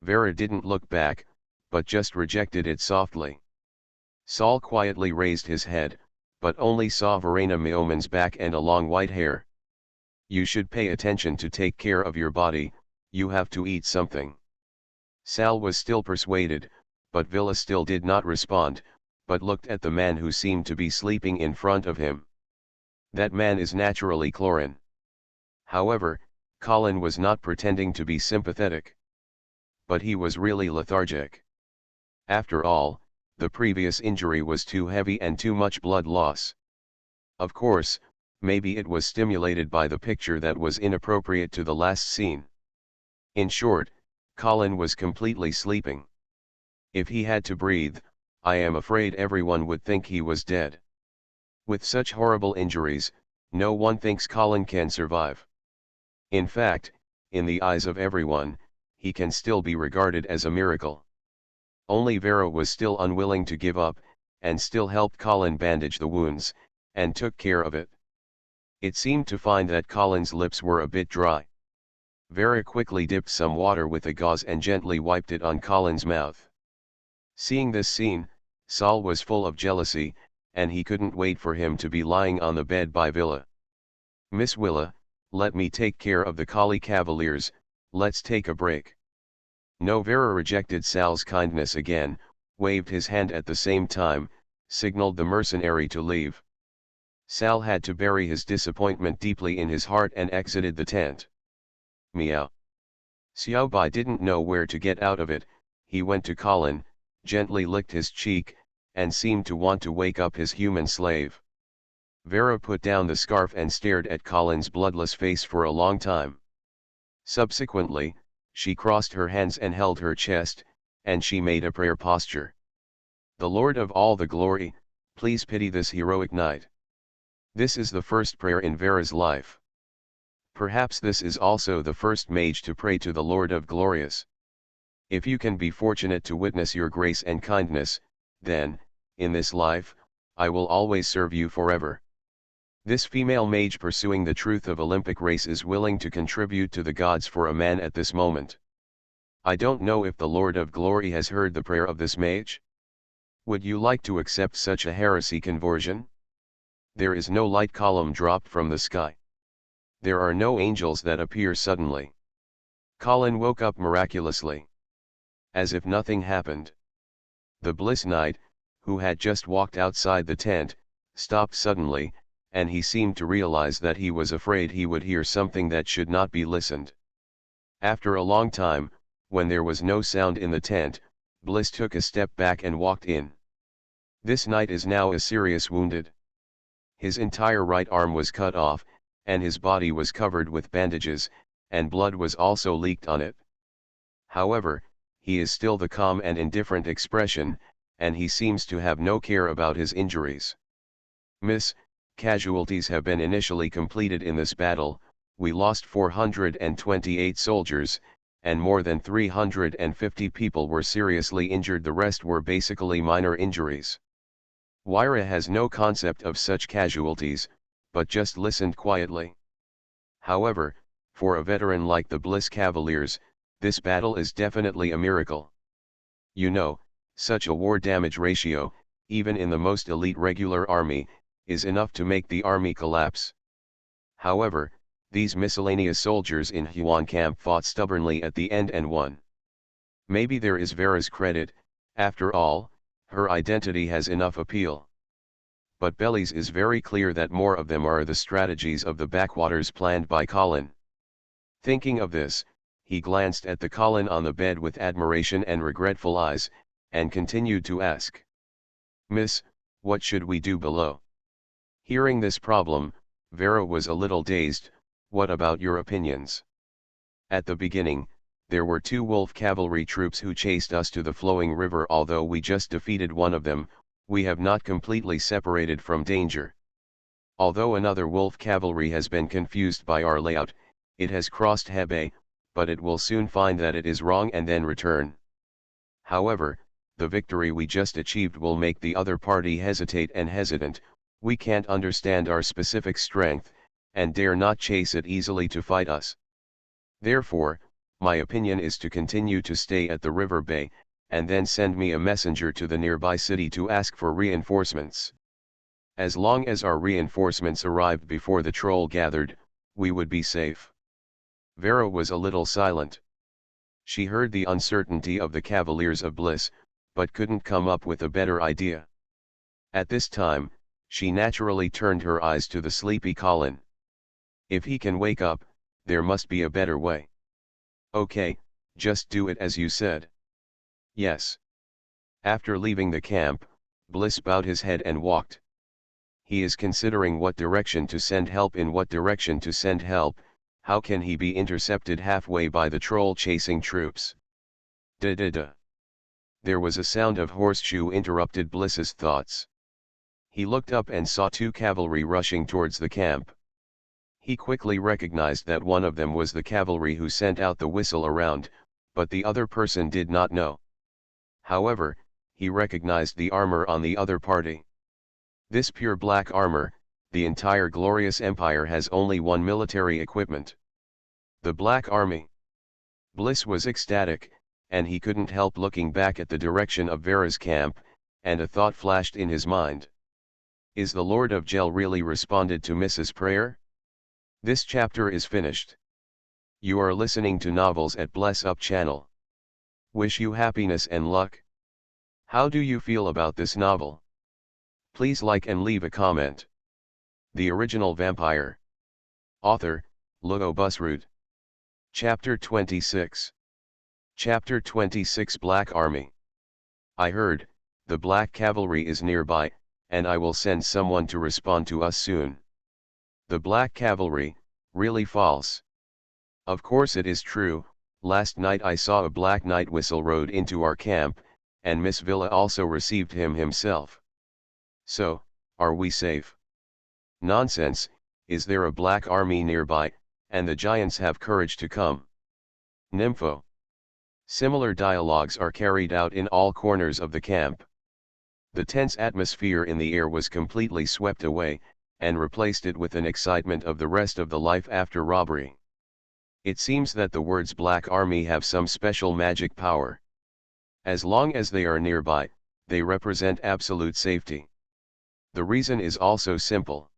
Vera didn't look back, but just rejected it softly. Saul quietly raised his head, but only saw Verena Meoman's back and a long white hair. "You should pay attention to take care of your body, you have to eat something." Sal was still persuaded, but Villa still did not respond, but looked at the man who seemed to be sleeping in front of him. That man is naturally Clorin. However, Colin was not pretending to be sympathetic. But he was really lethargic. After all, the previous injury was too heavy and too much blood loss. Of course, maybe it was stimulated by the picture that was inappropriate to the last scene. In short, Colin was completely sleeping. If he had to breathe, I am afraid everyone would think he was dead. With such horrible injuries, no one thinks Colin can survive. In fact, in the eyes of everyone, he can still be regarded as a miracle. Only Vera was still unwilling to give up, and still helped Colin bandage the wounds, and took care of it. It seemed to find that Colin's lips were a bit dry. Vera quickly dipped some water with a gauze and gently wiped it on Colin's mouth. Seeing this scene, Saul was full of jealousy, and he couldn't wait for him to be lying on the bed by Villa. "Miss Willa, let me take care of the Collie Cavaliers, let's take a break." No, Vera rejected Sal's kindness again, waved his hand at the same time, signaled the mercenary to leave. Sal had to bury his disappointment deeply in his heart and exited the tent. Meow. Xiao Bai didn't know where to get out of it. He went to Colin, gently licked his cheek, and seemed to want to wake up his human slave. Vera put down the scarf and stared at Colin's bloodless face for a long time. Subsequently, she crossed her hands and held her chest, and she made a prayer posture. "The Lord of all the glory, please pity this heroic knight." This is the first prayer in Vera's life. Perhaps this is also the first mage to pray to the Lord of Glorious. If you can be fortunate to witness your grace and kindness, then, in this life, I will always serve you forever. This female mage pursuing the truth of Olympic race is willing to contribute to the gods for a man at this moment. I don't know if the Lord of Glory has heard the prayer of this mage. Would you like to accept such a heresy conversion? There is no light column dropped from the sky. There are no angels that appear suddenly. Colin woke up miraculously. As if nothing happened. The Bliss Knight, who had just walked outside the tent, stopped suddenly, and he seemed to realize that he was afraid he would hear something that should not be listened. After a long time, when there was no sound in the tent, Bliss took a step back and walked in. This knight is now a serious wounded. His entire right arm was cut off, and his body was covered with bandages, and blood was also leaked on it. However, he is still the calm and indifferent expression, and he seems to have no care about his injuries. "Miss, casualties have been initially completed in this battle. We lost 428 soldiers, and more than 350 people were seriously injured. The rest were basically minor injuries." Wyra has no concept of such casualties, but just listened quietly. However, for a veteran like the Bliss Cavaliers, this battle is definitely a miracle. You know, such a war damage ratio, even in the most elite regular army, is enough to make the army collapse. However, these miscellaneous soldiers in Huan camp fought stubbornly at the end and won. Maybe there is Vera's credit. After all, her identity has enough appeal. but Belize is very clear that more of them are the strategies of the backwaters planned by Colin. Thinking of this, he glanced at the Colin on the bed with admiration and regretful eyes, and continued to ask. Miss, what should we do below? Hearing this problem, Vera was a little dazed. What about your opinions? At the beginning, there were 2 wolf cavalry troops who chased us to the flowing river. Although we just defeated one of them, we have not completely separated from danger. Although another wolf cavalry has been confused by our layout, it has crossed Hebe, but it will soon find that it is wrong and then return. However, the victory we just achieved will make the other party hesitate and hesitant. We can't understand our specific strength, and dare not chase it easily to fight us. Therefore, my opinion is to continue to stay at the river bay, and then send me a messenger to the nearby city to ask for reinforcements. As long as our reinforcements arrived before the troll gathered, we would be safe. Vera was a little silent. She heard the uncertainty of the Cavaliers of Bliss, but couldn't come up with a better idea. At this time, she naturally turned her eyes to the sleepy Colin. If he can wake up, there must be a better way. Okay, just do it as you said. Yes. After leaving the camp, Bliss bowed his head and walked. He is considering what direction to send help. In what direction to send help. How can he be intercepted halfway by the troll-chasing troops? Da-da-da. There was a sound of horseshoe interrupted Bliss's thoughts. He looked up and saw 2 cavalry rushing towards the camp. He quickly recognized that one of them was the cavalry who sent out the whistle around, but the other person did not know. However, he recognized the armor on the other party. This pure black armor, the entire glorious empire has only one military equipment. The Black Army. Bliss was ecstatic, and he couldn't help looking back at the direction of Vera's camp, and a thought flashed in his mind. Is the Lord of Gel really responded to Mrs. Prayer? This chapter is finished. You are listening to Novels at Bless Up channel. Wish you happiness and luck. How do you feel about this novel? Please like and leave a comment. The Original Vampire. Author, Lugo Busroot. Chapter 26. Chapter 26 Black Army. I heard, the Black Cavalry is nearby, and I will send someone to respond to us soon. The Black Cavalry, really false. Of course it is true. Last night I saw a Black Knight whistle rode into our camp, and Miss Villa also received him himself. So, are we safe? Nonsense, is there a Black Army nearby, and the giants have courage to come? Nympho. Similar dialogues are carried out in all corners of the camp. The tense atmosphere in the air was completely swept away, and replaced it with an excitement of the rest of the life after robbery. It seems that the words Black Army have some special magic power. As long as they are nearby, they represent absolute safety. The reason is also simple.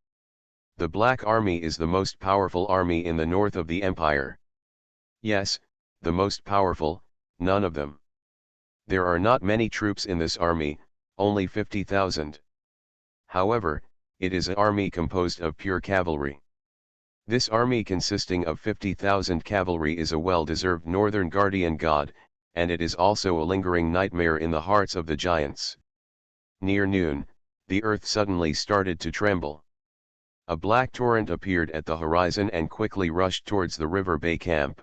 The Black Army is the most powerful army in the north of the empire. Yes, the most powerful, none of them. There are not many troops in this army, only 50,000. However, it is an army composed of pure cavalry. This army consisting of 50,000 cavalry is a well-deserved northern guardian god, and it is also a lingering nightmare in the hearts of the giants. Near noon, the earth suddenly started to tremble. A black torrent appeared at the horizon and quickly rushed towards the River Bay camp.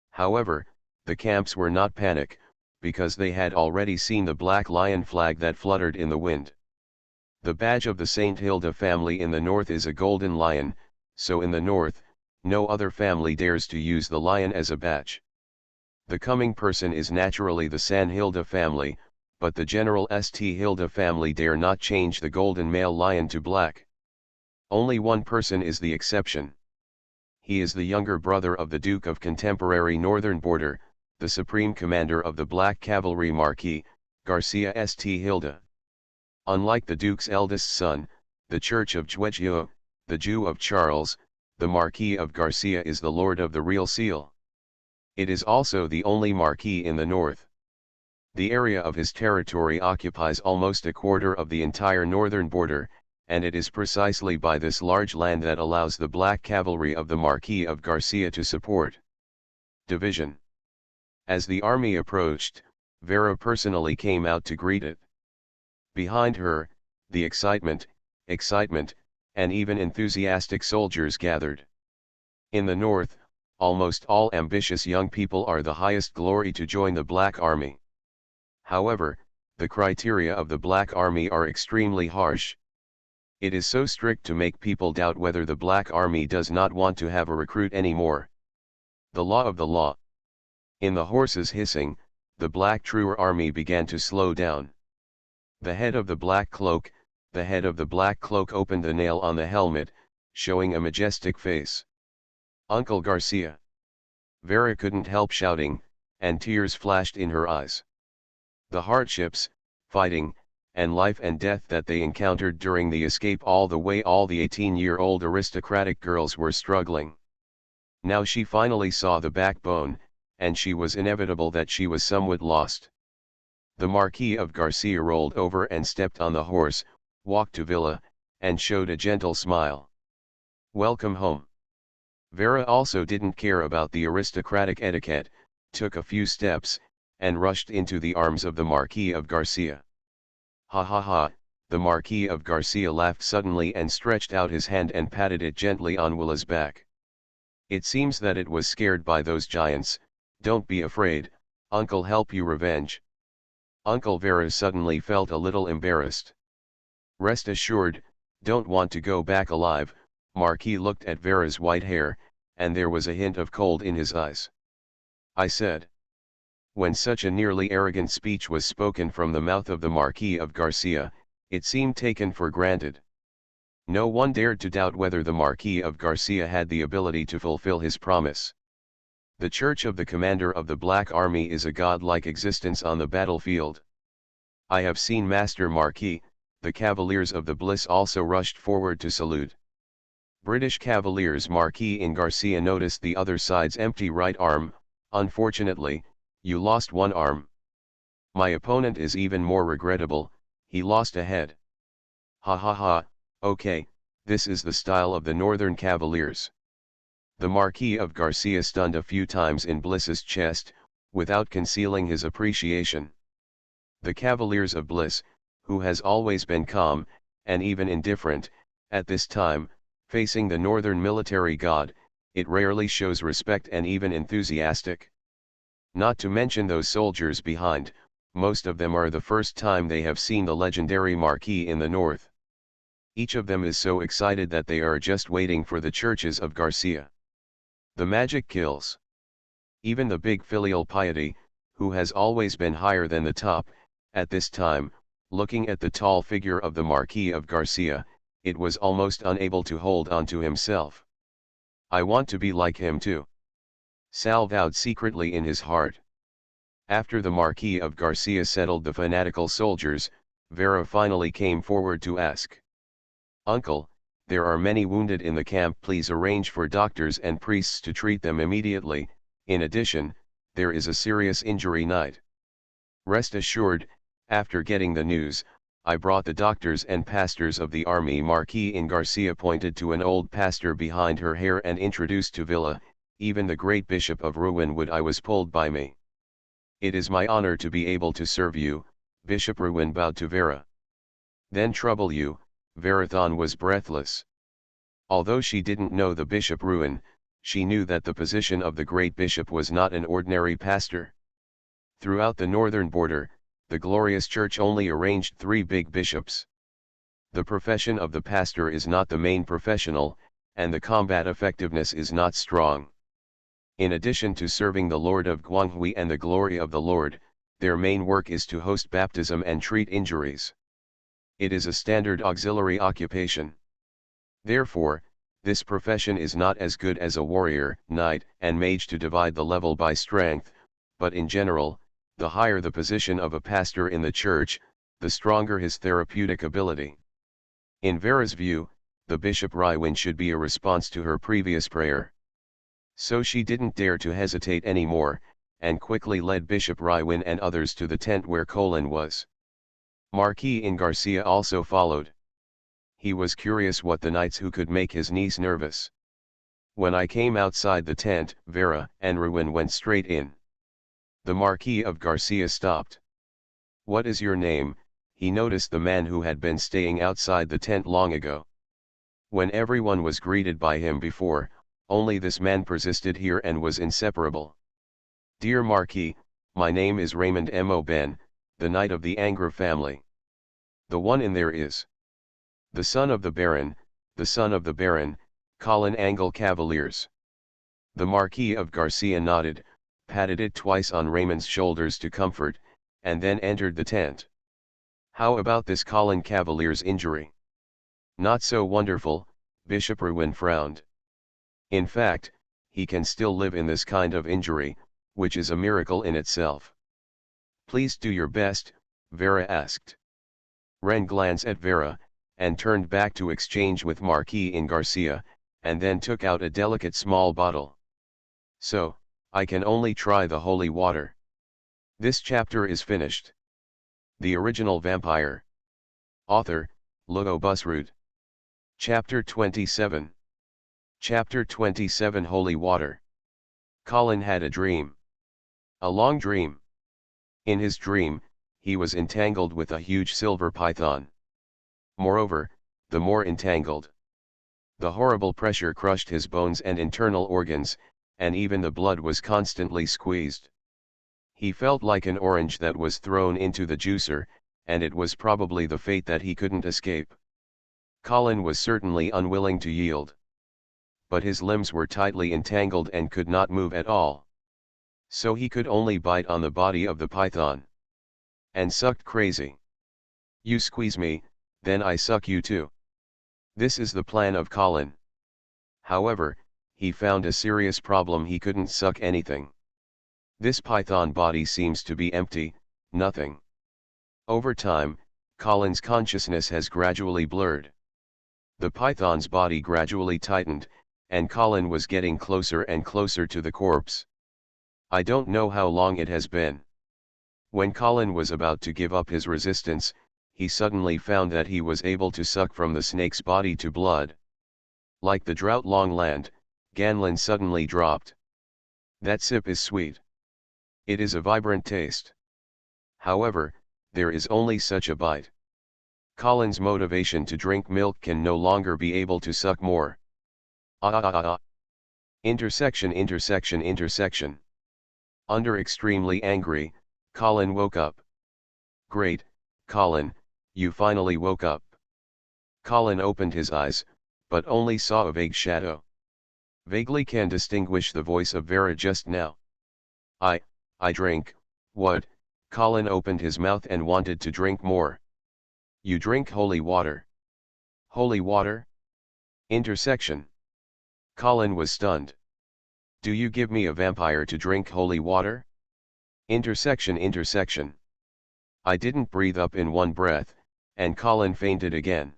However, the camps were not panic, because they had already seen the black lion flag that fluttered in the wind. The badge of the St. Hilda family in the north is a golden lion, so in the north, no other family dares to use the lion as a badge. The coming person is naturally the San Hilda family, but the General St. Hilda family dare not change the golden male lion to black. Only one person is the exception. He is the younger brother of the Duke of contemporary northern border, the supreme commander of the Black Cavalry Marquis, Garcia St. Hilda. Unlike the Duke's eldest son, the Church of Juegio, the Jew of Charles, the Marquis of Garcia is the Lord of the Real Seal. It is also the only Marquis in the north. The area of his territory occupies almost a quarter of the entire northern border, and it is precisely by this large land that allows the black cavalry of the Marquis of Garcia to support division. As the army approached, Vera personally came out to greet it. Behind her, the excitement, and even enthusiastic soldiers gathered. In the north, almost all ambitious young people are the highest glory to join the Black Army. However, the criteria of the Black Army are extremely harsh. It is so strict to make people doubt whether the Black Army does not want to have a recruit anymore. The law of the law. In the horses hissing, the Black Truer Army began to slow down. The head of the Black Cloak opened the nail on the helmet, showing a majestic face. Uncle Garcia. Vera couldn't help shouting, and tears flashed in her eyes. The hardships, fighting, and life and death that they encountered during the escape, all the 18-year-old aristocratic girls were struggling. Now she finally saw the backbone, and she was inevitable that she was somewhat lost. The Marquis of Garcia rolled over and stepped on the horse, walked to Villa, and showed a gentle smile. Welcome home. Vera also didn't care about the aristocratic etiquette, took a few steps, and rushed into the arms of the Marquis of Garcia. Ha ha ha, the Marquis of Garcia laughed suddenly and stretched out his hand and patted it gently on Willa's back. It seems that it was scared by those giants. Don't be afraid, Uncle help you revenge. Uncle Vera suddenly felt a little embarrassed. Rest assured, don't want to go back alive. Marquis looked at Vera's white hair, and there was a hint of cold in his eyes. I said. When such a nearly arrogant speech was spoken from the mouth of the Marquis of Garcia, it seemed taken for granted. No one dared to doubt whether the Marquis of Garcia had the ability to fulfill his promise. The Church of the Commander of the Black Army is a godlike existence on the battlefield. I have seen Master Marquis. The Cavaliers of the Bliss also rushed forward to salute. British Cavaliers. Marquis in Garcia noticed the other side's empty right arm. Unfortunately, you lost one arm. My opponent is even more regrettable, he lost a head. Ha ha ha, okay, this is the style of the Northern Cavaliers. The Marquis of Garcia stunned a few times in Bliss's chest, without concealing his appreciation. The Cavaliers of Bliss, who has always been calm, and even indifferent, at this time, facing the Northern military god, it rarely shows respect and even enthusiastic. Not to mention those soldiers behind, most of them are the first time they have seen the legendary Marquis in the North. Each of them is so excited that they are just waiting for the churches of Garcia. The magic kills. Even the big filial piety, who has always been higher than the top, at this time, looking at the tall figure of the Marquis of Garcia, it was almost unable to hold on to himself. I want to be like him too. Sal vowed secretly in his heart. After the Marquis of Garcia settled the fanatical soldiers, Vera finally came forward to ask. Uncle, there are many wounded in the camp, please arrange for doctors and priests to treat them immediately. In addition, there is a serious injury night. Rest assured, after getting the news, I brought the doctors and pastors of the army. Marquis in Garcia pointed to an old pastor behind her hair and introduced to Villa, even the great Bishop of Ruinwood. I was pulled by me. It is my honor to be able to serve you. Bishop Ruin bowed to Vera. Then trouble you, Verathon was breathless. Although she didn't know the Bishop Ruin, she knew that the position of the great bishop was not an ordinary pastor. Throughout the northern border, the glorious church only arranged 3 big bishops. The profession of the pastor is not the main professional, and the combat effectiveness is not strong. In addition to serving the Lord of Guanghui and the glory of the Lord, their main work is to host baptism and treat injuries. It is a standard auxiliary occupation. Therefore, this profession is not as good as a warrior, knight, and mage to divide the level by strength, but in general, the higher the position of a pastor in the church, the stronger his therapeutic ability. In Vera's view, the Bishop Rywin should be a response to her previous prayer. So she didn't dare to hesitate anymore, and quickly led Bishop Rywin and others to the tent where Colin was. Marquis in Garcia also followed. he was curious what the knights who could make his niece nervous. When I came outside the tent, Vera and Ruin went straight in. The Marquis of Garcia stopped. "What is your name?" He noticed the man who had been staying outside the tent long ago. When everyone was greeted by him before, only this man persisted here and was inseparable. "Dear Marquis, my name is Raymond M. Ben, the knight of the Angra family. The one in there is the son of the Baron, the son of the Baron, Colin Angle Cavaliers." The Marquis of Garcia nodded, patted it twice on Raymond's shoulders to comfort, and then entered the tent. "How about this Colin Cavalier's injury?" "Not so wonderful," Bishop Ruin frowned. "In fact, he can still live in this kind of injury, which is a miracle in itself." "Please do your best," Vera asked. Ren glanced at Vera, and turned back to exchange with Marquis in Garcia, and then took out a delicate small bottle. "So, I can only try the holy water. This chapter is finished." The Original Vampire. Author, Logo Busroot. Chapter 27. Chapter 27 Holy Water. Colin had a dream. A long dream. In his dream, he was entangled with a huge silver python. Moreover, the more entangled, the horrible pressure crushed his bones and internal organs, and even the blood was constantly squeezed. He felt like an orange that was thrown into the juicer, and it was probably the fate that he couldn't escape. Colin was certainly unwilling to yield. But his limbs were tightly entangled and could not move at all. So he could only bite on the body of the python. And sucked crazy. "You squeeze me, then I suck you too." This is the plan of Colin. However, he found a serious problem: he couldn't suck anything. This python body seems to be empty, nothing. Over time, Colin's consciousness has gradually blurred. The python's body gradually tightened, and Colin was getting closer and closer to the corpse. I don't know how long it has been. When Colin was about to give up his resistance, he suddenly found that he was able to suck from the snake's body to blood. Like the drought-long land, Ganlin suddenly dropped. That sip is sweet. It is a vibrant taste. However, there is only such a bite. Colin's motivation to drink milk can no longer be able to suck more. Intersection. Under extremely angry, Colin woke up. "Great, Colin, you finally woke up." Colin opened his eyes, but only saw a vague shadow. Vaguely can distinguish the voice of Vera just now. I drink." "What?" Colin opened his mouth and wanted to drink more. "You drink holy water." "Holy water?" Intersection. Colin was stunned. "Do you give me a vampire to drink holy water?" Intersection. I didn't breathe up in one breath, and Colin fainted again.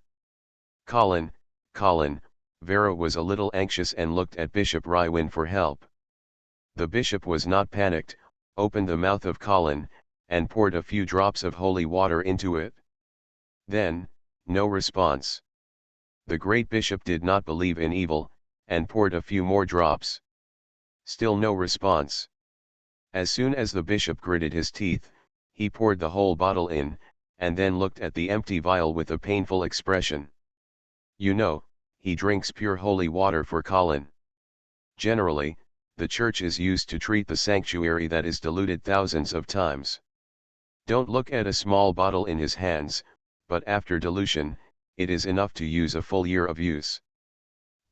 Colin, Vera was a little anxious and looked at Bishop Rywin for help. The bishop was not panicked, opened the mouth of Colin, and poured a few drops of holy water into it. Then, no response. The great bishop did not believe in evil, and poured a few more drops. Still no response. As soon as the bishop gritted his teeth, he poured the whole bottle in, and then looked at the empty vial with a painful expression. "You know, he drinks pure holy water for Colin. Generally, the church is used to treat the sanctuary that is diluted thousands of times. Don't look at a small bottle in his hands, but after dilution, it is enough to use a full year of use."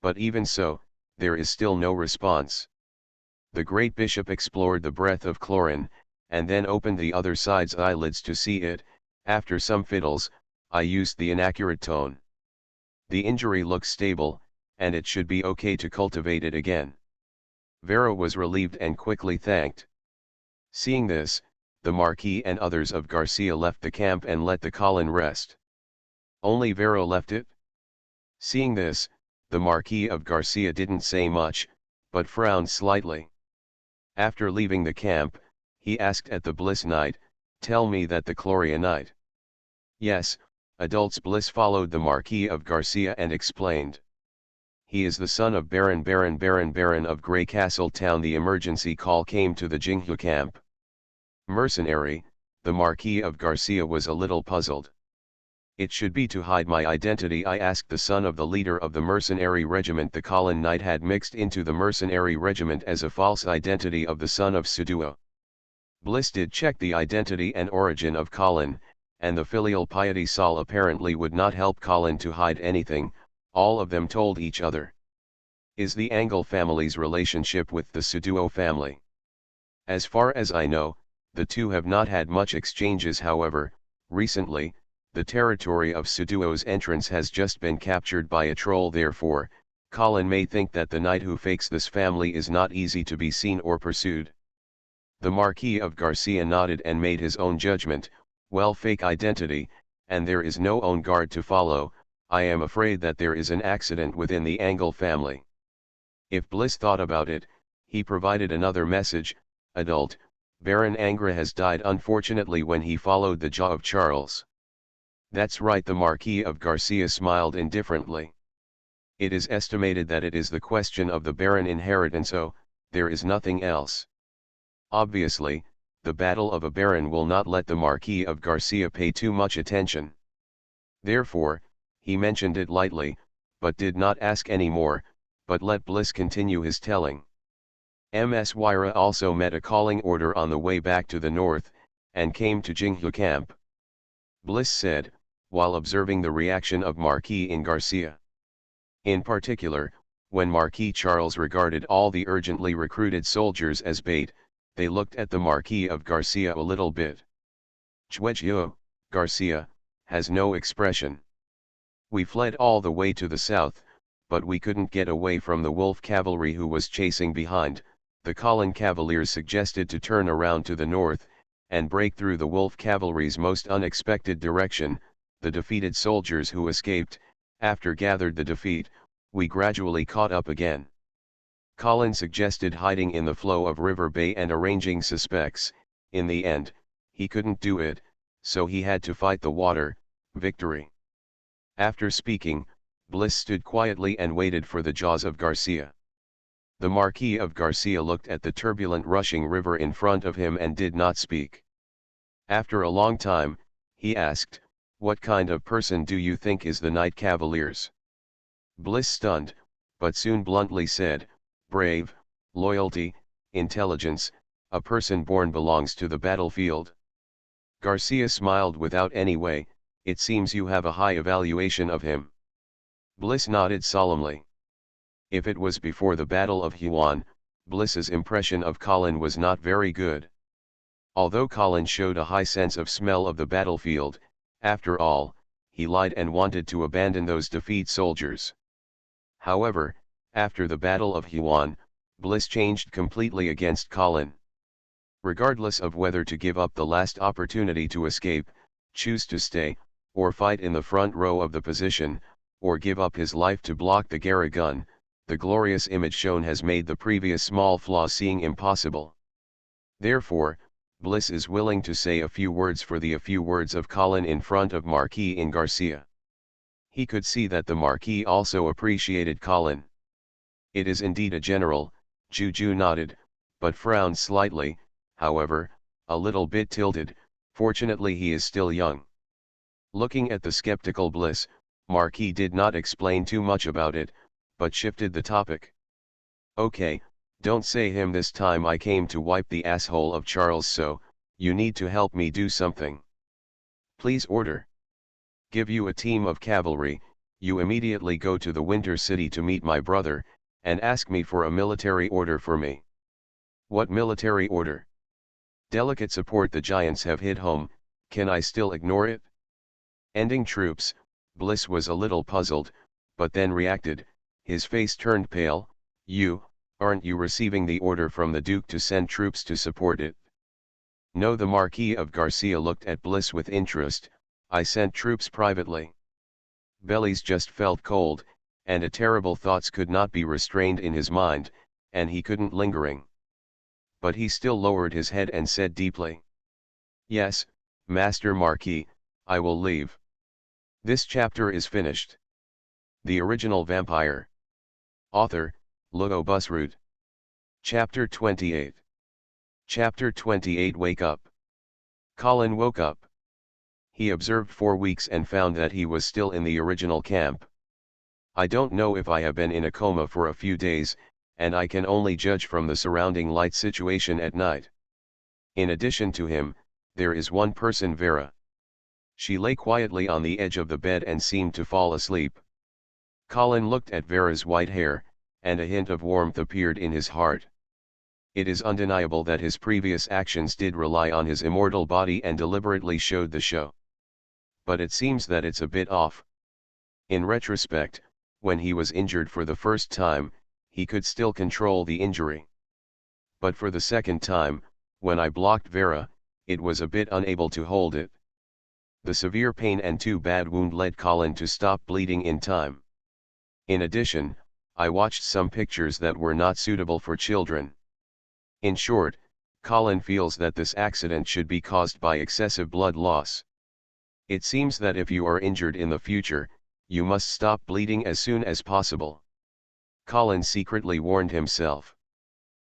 But even so, there is still no response. The great bishop explored the breath of chlorine, and then opened the other side's eyelids to see it. After some fiddles, I used the inaccurate tone. "The injury looks stable, and it should be okay to cultivate it again." Vera was relieved and quickly thanked. Seeing this, the Marquis and others of Garcia left the camp and let the Colin rest. Only Vera left it. Seeing this, the Marquis of Garcia didn't say much, but frowned slightly. After leaving the camp, he asked at the Bliss Knight, "Tell me that the Gloria Knight." "Yes, Adults. Bliss followed the Marquis of Garcia and explained. He is the son of Baron of Grey Castle Town. The emergency call came to the Jinghu camp. Mercenary, the Marquis of Garcia was a little puzzled. It should be to hide my identity, I asked. The son of the leader of the mercenary regiment. The Colin Knight had mixed into the mercenary regiment as a false identity of the son of Suduo. Bliss did check the identity and origin of Colin, and the filial piety Saul apparently would not help Colin to hide anything. All of them told each other. Is the Angle family's relationship with the Suduo family? As far as I know, the two have not had much exchanges. However, recently, the territory of Suduo's entrance has just been captured by a troll. Therefore, Colin may think that the knight who fakes this family is not easy to be seen or pursued. The Marquis of Garcia nodded and made his own judgment. Well, fake identity, and there is no own guard to follow. I am afraid that there is an accident within the Angle family. If Bliss thought about it, he provided another message. Adult, Baron Angra has died unfortunately when he followed the jaw of Charles. That's right. The Marquis of Garcia smiled indifferently. It is estimated that it is the question of the Baron inheritance. Oh, there is nothing else. Obviously, the battle of a Baron will not let the Marquis of Garcia pay too much attention. Therefore, he mentioned it lightly, but did not ask any more, but let Bliss continue his telling. Ms. Wyra also met a calling order on the way back to the north, and came to Jinghu camp. Bliss said, while observing the reaction of Marquis in Garcia. In particular, when Marquis Charles regarded all the urgently recruited soldiers as bait, they looked at the Marquis of Garcia a little bit. Chuejo, Garcia, has no expression. We fled all the way to the south, but we couldn't get away from the wolf cavalry who was chasing behind. The Colin Cavaliers suggested to turn around to the north, and break through the wolf cavalry's most unexpected direction. The defeated soldiers who escaped, after gathered the defeat, we gradually caught up again. Colin suggested hiding in the flow of River Bay and arranging suspects. In the end, he couldn't do it, so he had to fight the water. Victory. After speaking, Bliss stood quietly and waited for the jaws of Garcia. The Marquis of Garcia looked at the turbulent rushing river in front of him and did not speak. After a long time, he asked, "What kind of person do you think is the Knight Cavaliers?" Bliss stunned, but soon bluntly said, "Brave, loyalty, intelligence, a person born belongs to the battlefield." Garcia smiled without any way. "It seems you have a high evaluation of him." Bliss nodded solemnly. If it was before the Battle of Huan, Bliss's impression of Colin was not very good. Although Colin showed a high sense of smell of the battlefield, after all, he lied and wanted to abandon those defeat soldiers. However, after the Battle of Huan, Bliss changed completely against Colin. Regardless of whether to give up the last opportunity to escape, choose to stay, or fight in the front row of the position, or give up his life to block the Gara gun, the glorious image shown has made the previous small flaw seeing impossible. Therefore, Bliss is willing to say a few words for the a few words of Colin in front of Marquis in Garcia. He could see that the Marquis also appreciated Colin. It is indeed a general. Juju nodded, but frowned slightly, however, a little bit tilted. Fortunately he is still young. Looking at the skeptical Bliss, Marquis did not explain too much about it, but shifted the topic. "Okay, don't say him this time. I came to wipe the asshole of Charles, so you need to help me do something." "Please order." "Give you a team of cavalry, you immediately go to the Winter City to meet my brother, and ask me for a military order for me." "What military order?" "Delicate support. The giants have hit home, can I still ignore it?" "Ending troops." Bliss was a little puzzled, but then reacted, his face turned pale. Aren't you receiving the order from the Duke to send troops to support it?" "No." The Marquis of Garcia looked at Bliss with interest. "I sent troops privately." Bellies just felt cold, and a terrible thoughts could not be restrained in his mind, and he couldn't lingering. But he still lowered his head and said deeply, "Yes, Master Marquis, I will leave." This chapter is finished. The original vampire. Author, Logo Busroot. Chapter 28. Chapter 28. Wake up. Colin woke up. He observed 4 weeks and found that he was still in the original camp. I don't know if I have been in a coma for a few days, and I can only judge from the surrounding light situation at night. In addition to him, there is one person, Vera. She lay quietly on the edge of the bed and seemed to fall asleep. Colin looked at Vera's white hair, and a hint of warmth appeared in his heart. It is undeniable that his previous actions did rely on his immortal body and deliberately showed the show. But it seems that it's a bit off. In retrospect, when he was injured for the first time, he could still control the injury. But for the second time, when I blocked Vera, it was a bit unable to hold it. The severe pain and too bad wound led Colin to stop bleeding in time. In addition, I watched some pictures that were not suitable for children. In short, Colin feels that this accident should be caused by excessive blood loss. It seems that if you are injured in the future, you must stop bleeding as soon as possible. Colin secretly warned himself.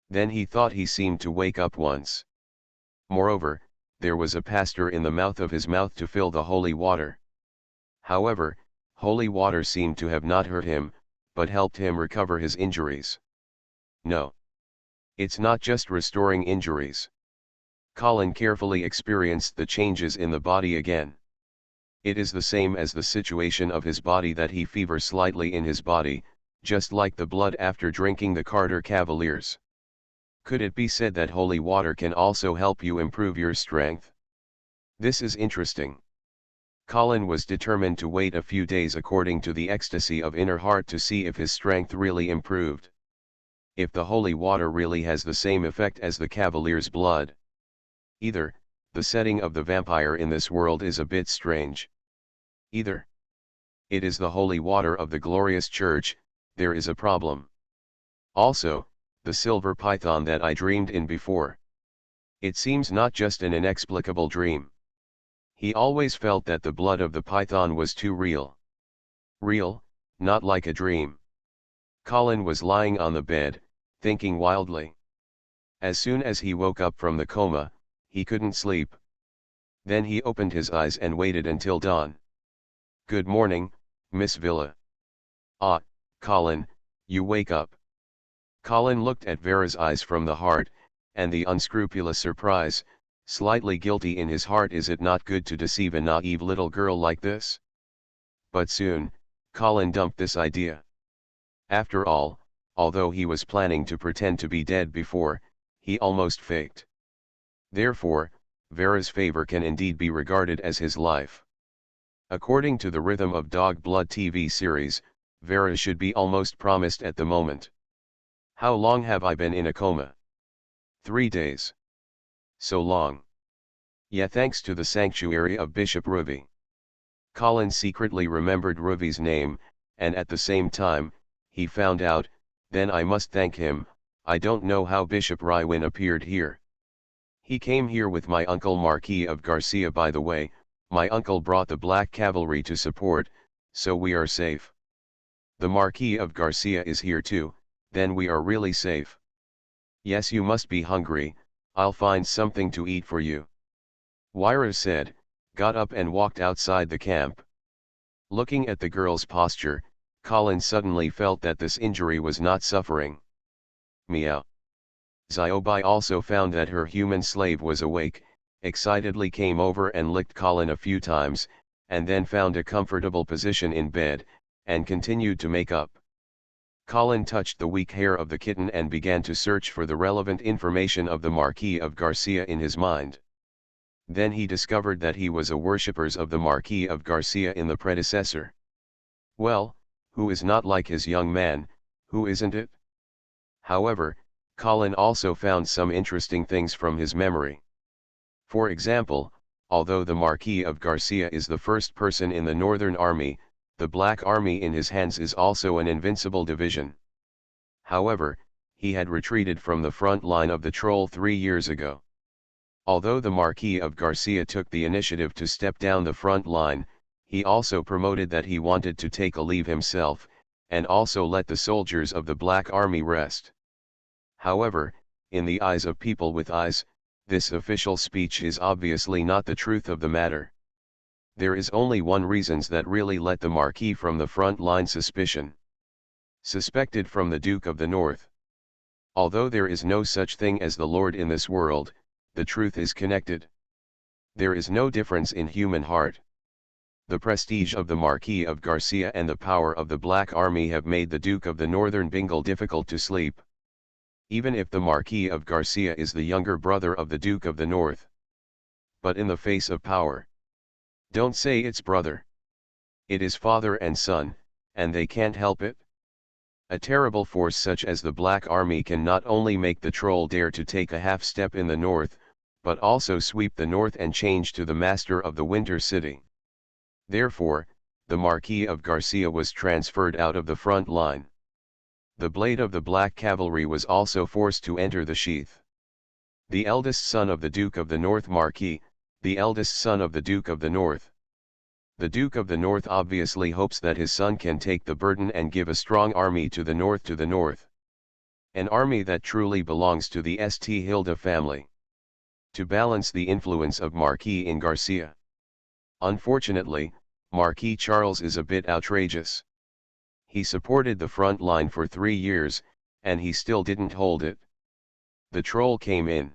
Then he thought he seemed to wake up once. Moreover, there was a pastor in the mouth of his mouth to fill the holy water. However, holy water seemed to have not hurt him, but helped him recover his injuries. No. It's not just restoring injuries. Colin carefully experienced the changes in the body again. It is the same as the situation of his body that he fevers slightly in his body, just like the blood after drinking the Carter Cavaliers. Could it be said that holy water can also help you improve your strength? This is interesting. Colin was determined to wait a few days according to the ecstasy of inner heart to see if his strength really improved. If the holy water really has the same effect as the Cavalier's blood. Either, the setting of the vampire in this world is a bit strange. Either it is the holy water of the glorious church, there is a problem. Also, the silver python that I dreamed in before. It seems not just an inexplicable dream. He always felt that the blood of the python was too real. Real, not like a dream. Colin was lying on the bed, thinking wildly. As soon as he woke up from the coma, he couldn't sleep. Then he opened his eyes and waited until dawn. Good morning, Miss Villa. Ah, Colin, you wake up. Colin looked at Vera's eyes from the heart, and the unscrupulous surprise, slightly guilty in his heart. Is it not good to deceive a naive little girl like this? But soon, Colin dumped this idea. After all, although he was planning to pretend to be dead before, he almost faked. Therefore, Vera's favor can indeed be regarded as his life. According to the rhythm of Dog Blood TV series, Vera should be almost promised at the moment. How long have I been in a coma? 3 days. So long. Yeah, thanks to the sanctuary of Bishop Ruvi. Colin secretly remembered Ruvi's name, and at the same time, he found out, then I must thank him. I don't know how Bishop Rywin appeared here. He came here with my uncle Marquis of Garcia. By the way, my uncle brought the Black Cavalry to support, so we are safe. The Marquis of Garcia is here too, then we are really safe. Yes, you must be hungry, I'll find something to eat for you. Wyra said, got up and walked outside the camp. Looking at the girl's posture, Colin suddenly felt that this injury was not suffering. Meow. Ziobai also found that her human slave was awake, excitedly came over and licked Colin a few times, and then found a comfortable position in bed, and continued to make up. Colin touched the weak hair of the kitten and began to search for the relevant information of the Marquis of Garcia in his mind. Then he discovered that he was a worshipper of the Marquis of Garcia in the predecessor. Well, who is not like his young man, who isn't it? However, Colin also found some interesting things from his memory. For example, although the Marquis of Garcia is the first person in the Northern Army, the Black Army in his hands is also an invincible division. However, he had retreated from the front line of the Troll 3 years ago. Although the Marquis of Garcia took the initiative to step down the front line, He also promoted that he wanted to take a leave himself, and also let the soldiers of the Black Army rest. However, in the eyes of people with eyes, this official speech is obviously not the truth of the matter. There is only one reason that really let the Marquis from the front line suspicion. Suspected from the Duke of the North. Although there is no such thing as the Lord in this world, the truth is connected. There is no difference in human heart. The prestige of the Marquis of Garcia and the power of the Black Army have made the Duke of the Northern Bengal difficult to sleep. Even if the Marquis of Garcia is the younger brother of the Duke of the North. But in the face of power. Don't say it's brother. It is father and son, and they can't help it. A terrible force such as the Black Army can not only make the troll dare to take a half step in the north, but also sweep the north and change to the master of the Winter City. Therefore, the Marquis of Garcia was transferred out of the front line. The blade of the Black Cavalry was also forced to enter the sheath. The eldest son of the Duke of the North Marquis, the eldest son of the Duke of the North. The Duke of the North obviously hopes that his son can take the burden and give a strong army to the north. An army that truly belongs to the St. Hilda family. To balance the influence of Marquis in Garcia. Unfortunately, Marquis Charles is a bit outrageous. He supported the front line for 3 years, and he still didn't hold it. The troll came in.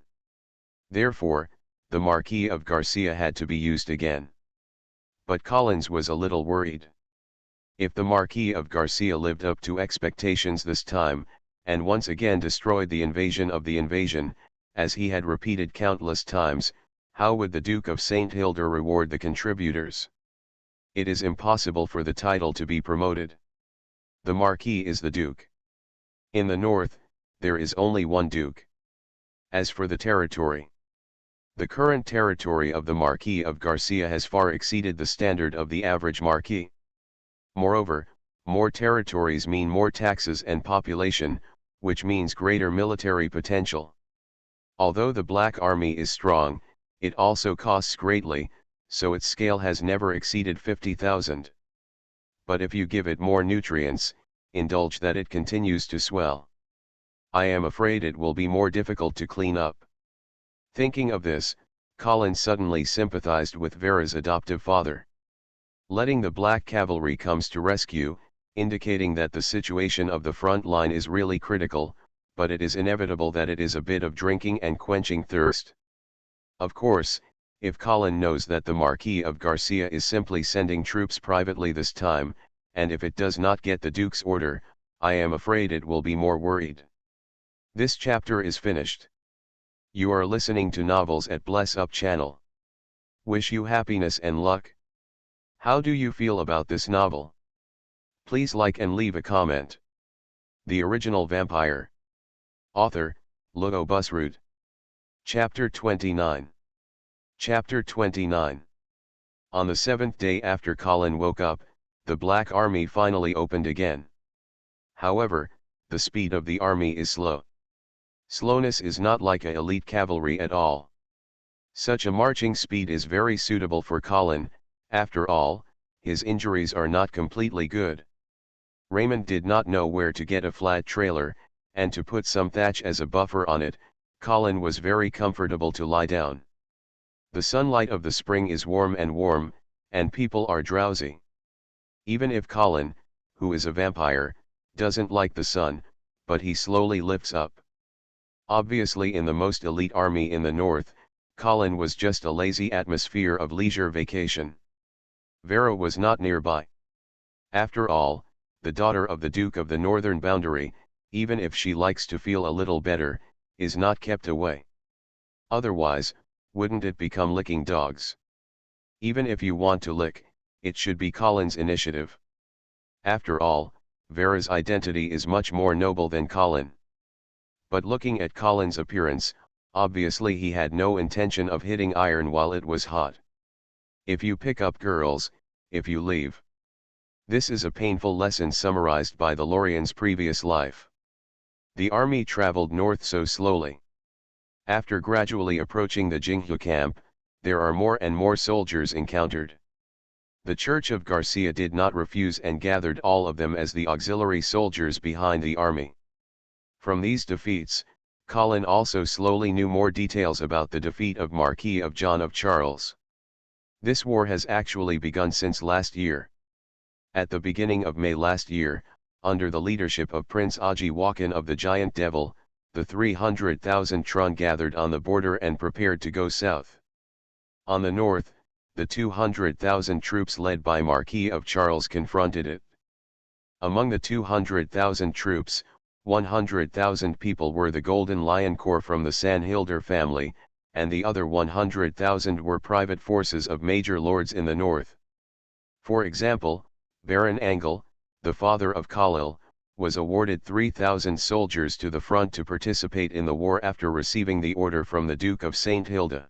Therefore, the Marquis of Garcia had to be used again. But Collins was a little worried. If the Marquis of Garcia lived up to expectations this time, and once again destroyed the invasion of the invasion, as he had repeated countless times, how would the Duke of St. Hilda reward the contributors? It is impossible for the title to be promoted. The Marquis is the Duke. In the north, there is only one Duke. As for the territory, the current territory of the Marquis of Garcia has far exceeded the standard of the average Marquis. Moreover, more territories mean more taxes and population, which means greater military potential. Although the Black Army is strong, it also costs greatly, so its scale has never exceeded 50,000. But if you give it more nutrients, indulge that it continues to swell. I am afraid it will be more difficult to clean up. Thinking of this, Colin suddenly sympathized with Vera's adoptive father. Letting the Black Cavalry comes to rescue, indicating that the situation of the front line is really critical, but it is inevitable that it is a bit of drinking and quenching thirst. Of course, if Colin knows that the Marquis of Garcia is simply sending troops privately this time, and if it does not get the Duke's order, I am afraid it will be more worried. This chapter is finished. You are listening to novels at Bless Up channel. Wish you happiness and luck. How do you feel about this novel? Please like and leave a comment. The Original Vampire. Author, Lugo Busrud. Chapter 29. Chapter 29. On the 7th day after Colin woke up, the Black Army finally opened again. However, the speed of the army is slow. Slowness is not like a elite cavalry at all. Such a marching speed is very suitable for Colin. After all, his injuries are not completely good. Raymond did not know where to get a flat trailer, and to put some thatch as a buffer on it, Colin was very comfortable to lie down. The sunlight of the spring is warm, and people are drowsy. Even if Colin, who is a vampire, doesn't like the sun, but he slowly lifts up. Obviously, in the most elite army in the north, Colin was just a lazy atmosphere of leisure vacation. Vera was not nearby. After all, the daughter of the Duke of the Northern Boundary, even if she likes to feel a little better, is not kept away. Otherwise, wouldn't it become licking dogs? Even if you want to lick, it should be Colin's initiative. After all, Vera's identity is much more noble than Colin. But looking at Colin's appearance, obviously he had no intention of hitting iron while it was hot. If you pick up girls, if you leave. This is a painful lesson summarized by the Lorian's previous life. The army traveled north so slowly. After gradually approaching the Jinghu camp, there are more and more soldiers encountered. The Church of Garcia did not refuse and gathered all of them as the auxiliary soldiers behind the army. From these defeats, Colin also slowly knew more details about the defeat of Marquis of John of Charles. This war has actually begun since last year. At the beginning of May last year, under the leadership of Prince Aji Wakan of the Giant Devil, the 300,000 Tron gathered on the border and prepared to go south. On the north, the 200,000 troops led by Marquis of Charles confronted it. Among the 200,000 troops, 100,000 people were the Golden Lion Corps from the Sanhilder family, and the other 100,000 were private forces of major lords in the north. For example, Baron Angle, the father of Khalil, was awarded 3,000 soldiers to the front to participate in the war after receiving the order from the Duke of St. Hilda.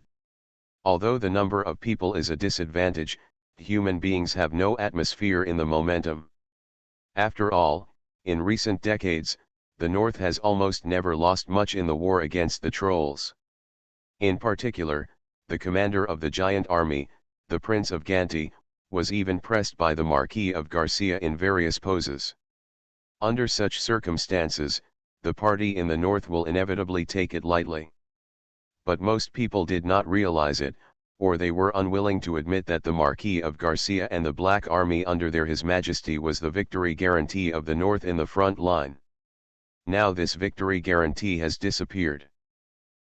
Although the number of people is a disadvantage, human beings have no atmosphere in the momentum. After all, in recent decades, the North has almost never lost much in the war against the trolls. In particular, the commander of the giant army, the Prince of Ganti, was even pressed by the Marquis of Garcia in various poses. Under such circumstances, the party in the north will inevitably take it lightly. But most people did not realize it, or they were unwilling to admit that the Marquis of Garcia and the Black Army under their His Majesty was the victory guarantee of the north in the front line. Now this victory guarantee has disappeared.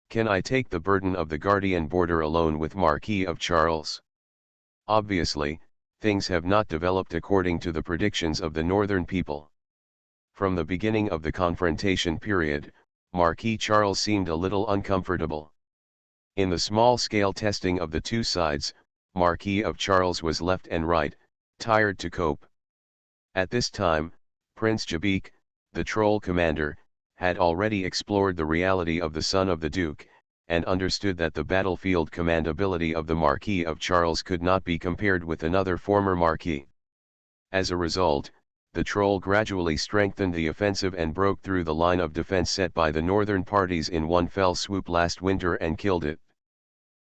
Can I take the burden of the Guardian border alone with Marquis of Charles? Obviously, things have not developed according to the predictions of the northern people. From the beginning of the confrontation period, Marquis Charles seemed a little uncomfortable. In the small-scale testing of the two sides, Marquis of Charles was left and right, tired to cope. At this time, Prince Jabik, the troll commander, had already explored the reality of the son of the Duke, and understood that the battlefield command ability of the Marquis of Charles could not be compared with another former Marquis. As a result, the troll gradually strengthened the offensive and broke through the line of defense set by the northern parties in one fell swoop last winter and killed it.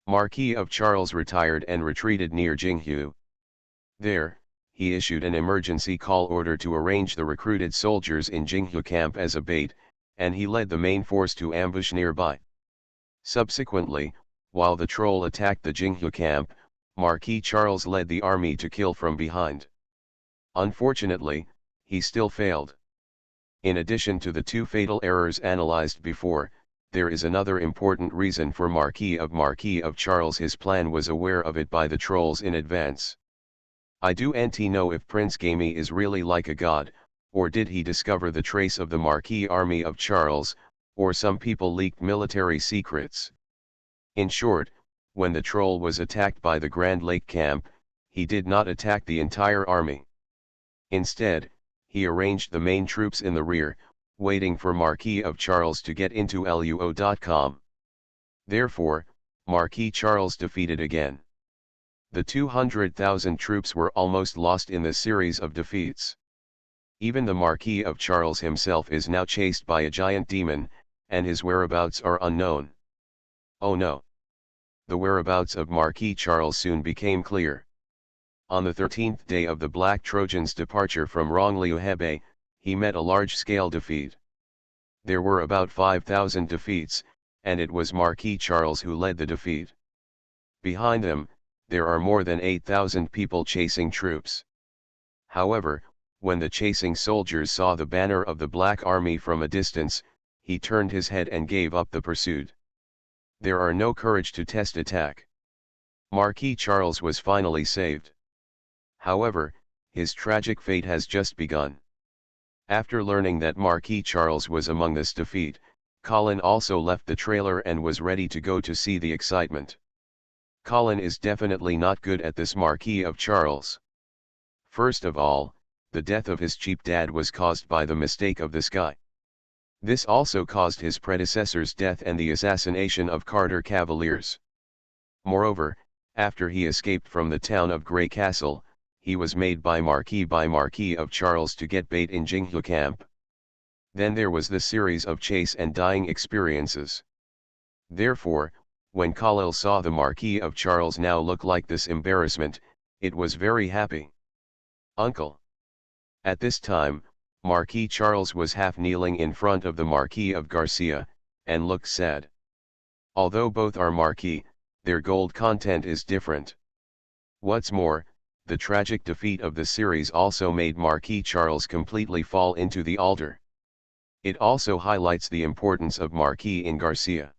Marquis of Charles retired and retreated near Jinghu. There, he issued an emergency call order to arrange the recruited soldiers in Jinghu camp as a bait, and he led the main force to ambush nearby. Subsequently, while the troll attacked the Jinghu camp, Marquis Charles led the army to kill from behind. Unfortunately, he still failed. In addition to the two fatal errors analyzed before, there is another important reason for Marquis of Charles. His plan was aware of it by the trolls in advance. I do know if Prince Gamey is really like a god, or did he discover the trace of the Marquis army of Charles, or some people leaked military secrets. In short, when the troll was attacked by the Grand Lake camp, he did not attack the entire army. Instead, he arranged the main troops in the rear, waiting for Marquis of Charles to get into luo.com. Therefore, Marquis Charles defeated again. The 200,000 troops were almost lost in this series of defeats. Even the Marquis of Charles himself is now chased by a giant demon, and his whereabouts are unknown. Oh no! The whereabouts of Marquis Charles soon became clear. On the 13th day of the Black Trojan's departure from Rongliuhebe, he met a large-scale defeat. There were about 5,000 defeats, and it was Marquis Charles who led the defeat. Behind them, there are more than 8,000 people chasing troops. However, when the chasing soldiers saw the banner of the Black Army from a distance, he turned his head and gave up the pursuit. There are no courage to test attack. Marquis Charles was finally saved. However, his tragic fate has just begun. After learning that Marquis Charles was among this defeat, Colin also left the trailer and was ready to go to see the excitement. Colin is definitely not good at this Marquis of Charles. First of all, the death of his cheap dad was caused by the mistake of this guy. This also caused his predecessor's death and the assassination of Carter Cavaliers. Moreover, after he escaped from the town of Grey Castle, he was made by Marquis of Charles to get bait in Jinghu camp. Then there was the series of chase and dying experiences. Therefore, when Khalil saw the Marquis of Charles now look like this embarrassment, It was very happy. Uncle. At this time, Marquis Charles was half kneeling in front of the Marquis of Garcia, and looked sad. Although both are Marquis, their gold content is different. What's more, the tragic defeat of the series also made Marquis Charles completely fall into the altar. It also highlights the importance of Marquis in Garcia.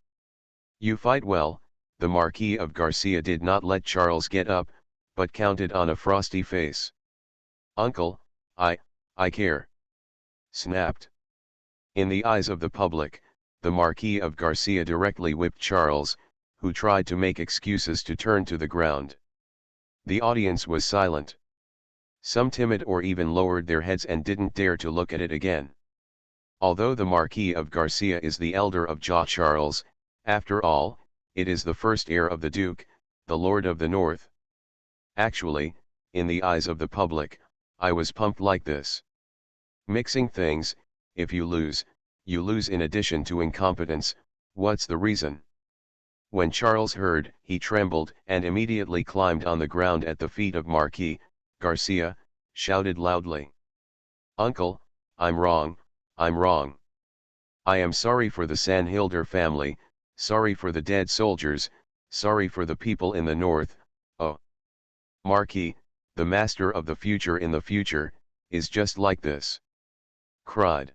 You fight well. The Marquis of Garcia did not let Charles get up, but counted on a frosty face. Uncle, I care. Snapped. In the eyes of the public, the Marquis of Garcia directly whipped Charles, who tried to make excuses to turn to the ground. The audience was silent. Some timid or even lowered their heads and didn't dare to look at it again. Although the Marquis of Garcia is the elder of Charles, after all, it is the first heir of the Duke, the Lord of the North. Actually, in the eyes of the public, I was pumped like this. Mixing things, if you lose in addition to incompetence. What's the reason? When Charles heard, he trembled and immediately climbed on the ground at the feet of Marquis Garcia, shouted loudly. Uncle, I'm wrong, I'm wrong. I am sorry for the Sanhilder family, sorry for the dead soldiers, sorry for the people in the north. Oh. Marquis, the master of the future in the future, is just like this. Cried.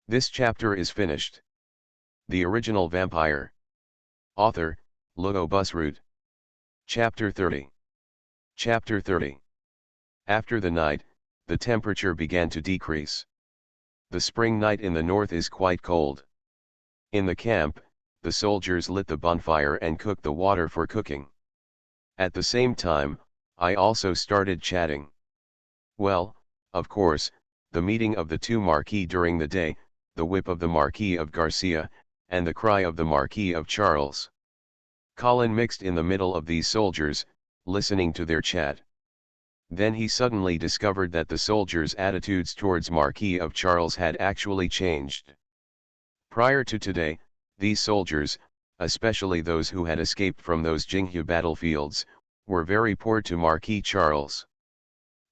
This chapter is finished. The original vampire. Author, Logo Busroot. Chapter 30. Chapter 30. After the night, the temperature began to decrease. The spring night in the north is quite cold. In the camp, the soldiers lit the bonfire and cooked the water for cooking. At the same time, I also started chatting. Well, of course, the meeting of the two Marquis during the day, the whip of the Marquis of Garcia, and the cry of the Marquis of Charles. Colin mixed in the middle of these soldiers, listening to their chat. Then he suddenly discovered that the soldiers' attitudes towards Marquis of Charles had actually changed. Prior to today, these soldiers, especially those who had escaped from those Jinghu battlefields, were very poor to Marquis Charles.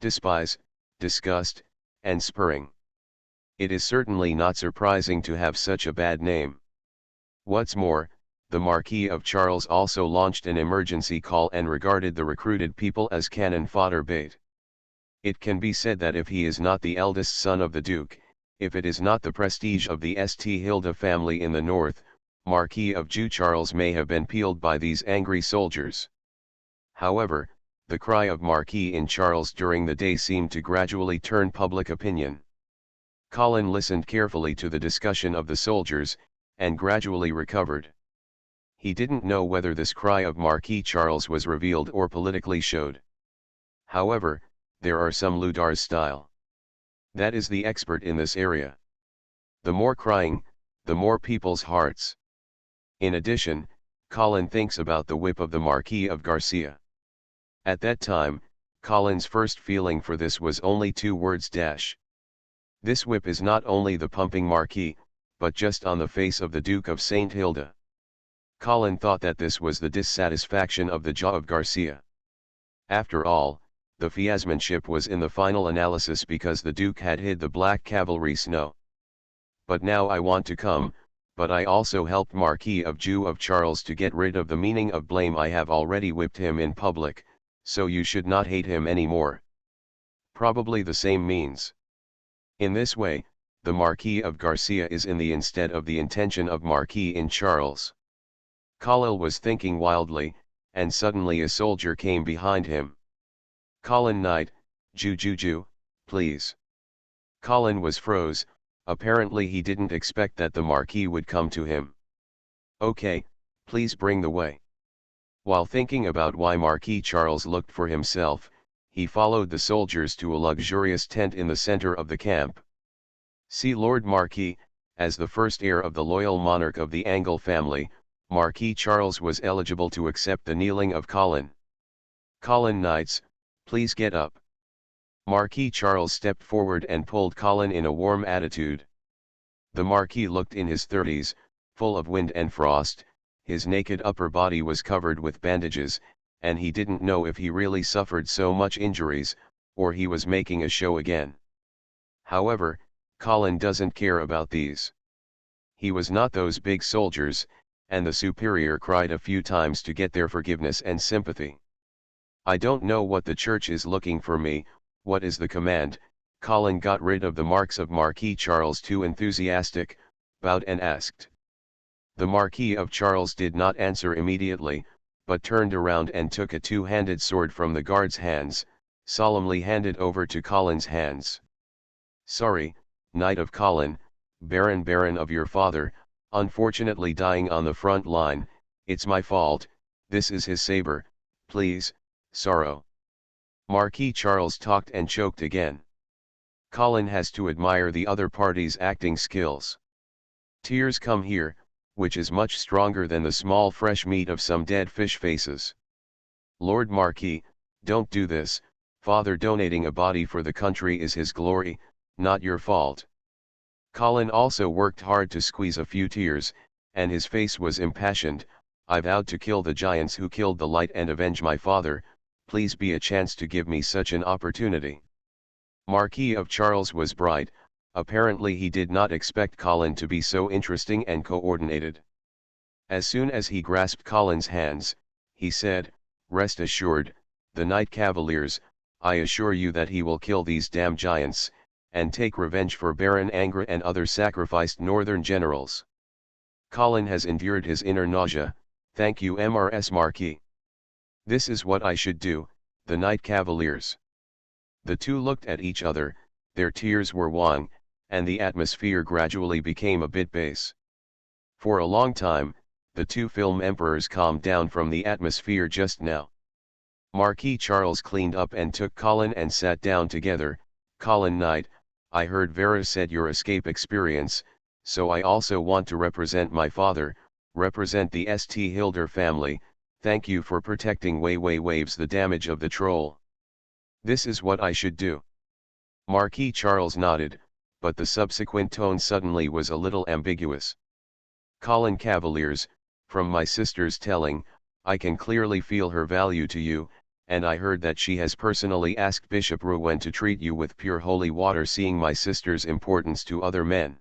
Despise, disgust, and spurring. It is certainly not surprising to have such a bad name. What's more, the Marquis of Charles also launched an emergency call and regarded the recruited people as cannon fodder bait. It can be said that if he is not the eldest son of the Duke, if it is not the prestige of the St. Hilda family in the north, Marquis of Charles may have been peeled by these angry soldiers. However, the cry of Marquis in Charles during the day seemed to gradually turn public opinion. Colin listened carefully to the discussion of the soldiers, and gradually recovered. He didn't know whether this cry of Marquis Charles was revealed or politically showed. However, there are some Ludars style. That is the expert in this area. The more crying, the more people's hearts. In addition, Colin thinks about the whip of the Marquis of Garcia. At that time, Colin's first feeling for this was only 2 words dash. This whip is not only the pumping Marquis, but just on the face of the Duke of St. Hilda. Colin thought that this was the dissatisfaction of the jaw of Garcia. After all, the fiasmanship was in the final analysis because the Duke had hid the black cavalry snow. But now I want to come, but I also helped Marquis of Charles to get rid of the meaning of blame. I have already whipped him in public, so you should not hate him anymore. Probably the same means. In this way, the Marquis of Garcia is in the instead of the intention of Marquis in Charles. Colin was thinking wildly, and suddenly a soldier came behind him. Colin Knight, please. Colin was froze, apparently he didn't expect that the Marquis would come to him. Okay, please bring the way. While thinking about why Marquis Charles looked for himself, he followed the soldiers to a luxurious tent in the center of the camp. See Lord Marquis, as the first heir of the loyal monarch of the Angle family, Marquis Charles was eligible to accept the kneeling of Colin. Colin Knights, please get up. Marquis Charles stepped forward and pulled Colin in a warm attitude. The Marquis looked in his 30s, full of wind and frost, his naked upper body was covered with bandages, and he didn't know if he really suffered so much injuries, or he was making a show again. However, Colin doesn't care about these. He was not those big soldiers, and the superior cried a few times to get their forgiveness and sympathy. "I don't know what the church is looking for me, what is the command?" Colin got rid of the marks of Marquis Charles too enthusiastic, bowed and asked. The Marquis of Charles did not answer immediately, but turned around and took a two-handed sword from the guard's hands, solemnly handed over to Colin's hands. "Sorry, Knight of Colin, Baron of your father, unfortunately dying on the front line, it's my fault, this is his saber, please, sorrow." Marquis Charles talked and choked again. Colin has to admire the other party's acting skills. Tears come here, which is much stronger than the small fresh meat of some dead fish faces. "Lord Marquis, don't do this, father donating a body for the country is his glory, not your fault." Colin also worked hard to squeeze a few tears, and his face was impassioned. "I vowed to kill the giants who killed the light and avenge my father, please be a chance to give me such an opportunity." Marquis of Charles was bright, apparently he did not expect Colin to be so interesting and coordinated. As soon as he grasped Colin's hands, he said, "Rest assured, the Knight Cavaliers, I assure you that he will kill these damn giants, and take revenge for Baron Angra and other sacrificed northern generals." Colin has endured his inner nausea, "Thank you Mrs. Marquis. This is what I should do, the Knight Cavaliers." The two looked at each other, their tears were won, and the atmosphere gradually became a bit bass. For a long time, the two film emperors calmed down from the atmosphere just now. Marquis Charles cleaned up and took Colin and sat down together. "Colin Knight, I heard Vera said your escape experience, so I also want to represent my father, represent the St. Hilder family. Thank you for protecting Waves the damage of the troll. This is what I should do." Marquis Charles nodded, but the subsequent tone suddenly was a little ambiguous. "Colin Cavaliers, from my sister's telling, I can clearly feel her value to you, and I heard that she has personally asked Bishop Rouen to treat you with pure holy water, seeing my sister's importance to other men.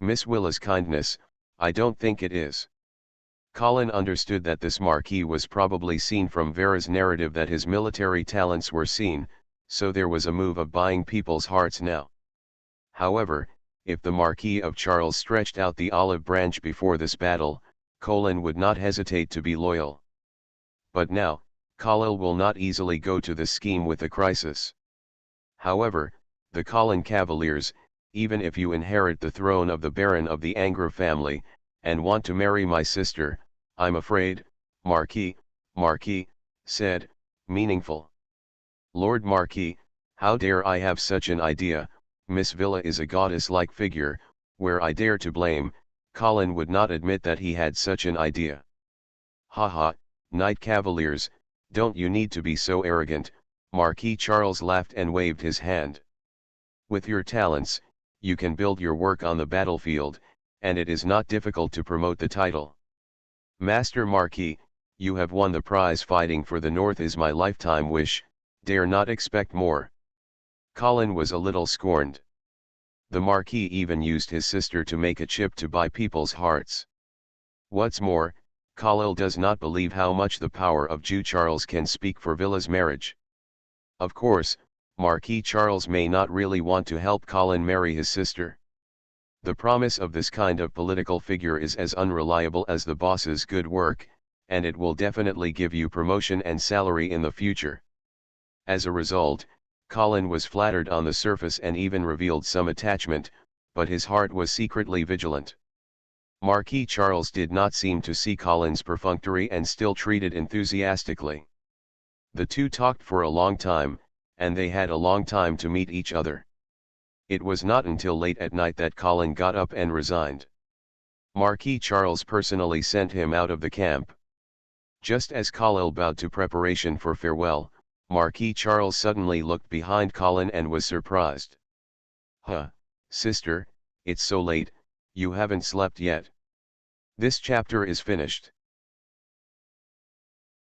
Miss Willa's kindness, I don't think it is." Colin understood that this Marquis was probably seen from Vera's narrative that his military talents were seen, so there was a move of buying people's hearts now. However, if the Marquis of Charles stretched out the olive branch before this battle, Colin would not hesitate to be loyal. But now, Colin will not easily go to this scheme with the crisis. However, the Colin Cavaliers, even if you inherit the throne of the Baron of the Angra family, and want to marry my sister, I'm afraid, Marquis said, meaningful. "Lord Marquis, how dare I have such an idea, Miss Villa is a goddess-like figure, where I dare to blame." Colin would not admit that he had such an idea. "Haha, Knight Cavaliers, don't you need to be so arrogant," Marquis Charles laughed and waved his hand. "With your talents, you can build your work on the battlefield, and it is not difficult to promote the title. Master Marquis, you have won the prize. Fighting for the North is my lifetime wish, dare not expect more." Colin was a little scorned. The Marquis even used his sister to make a chip to buy people's hearts. What's more, Colin does not believe how much the power of Jew Charles can speak for Villa's marriage. Of course, Marquis Charles may not really want to help Colin marry his sister. The promise of this kind of political figure is as unreliable as the boss's good work, and it will definitely give you promotion and salary in the future. As a result, Colin was flattered on the surface and even revealed some attachment, but his heart was secretly vigilant. Marquis Charles did not seem to see Colin's perfunctory and still treated enthusiastically. The two talked for a long time, and they had a long time to meet each other. It was not until late at night that Colin got up and resigned. Marquis Charles personally sent him out of the camp. Just as Colin bowed to preparation for farewell, Marquis Charles suddenly looked behind Colin and was surprised. "Huh, sister, it's so late, you haven't slept yet." This chapter is finished.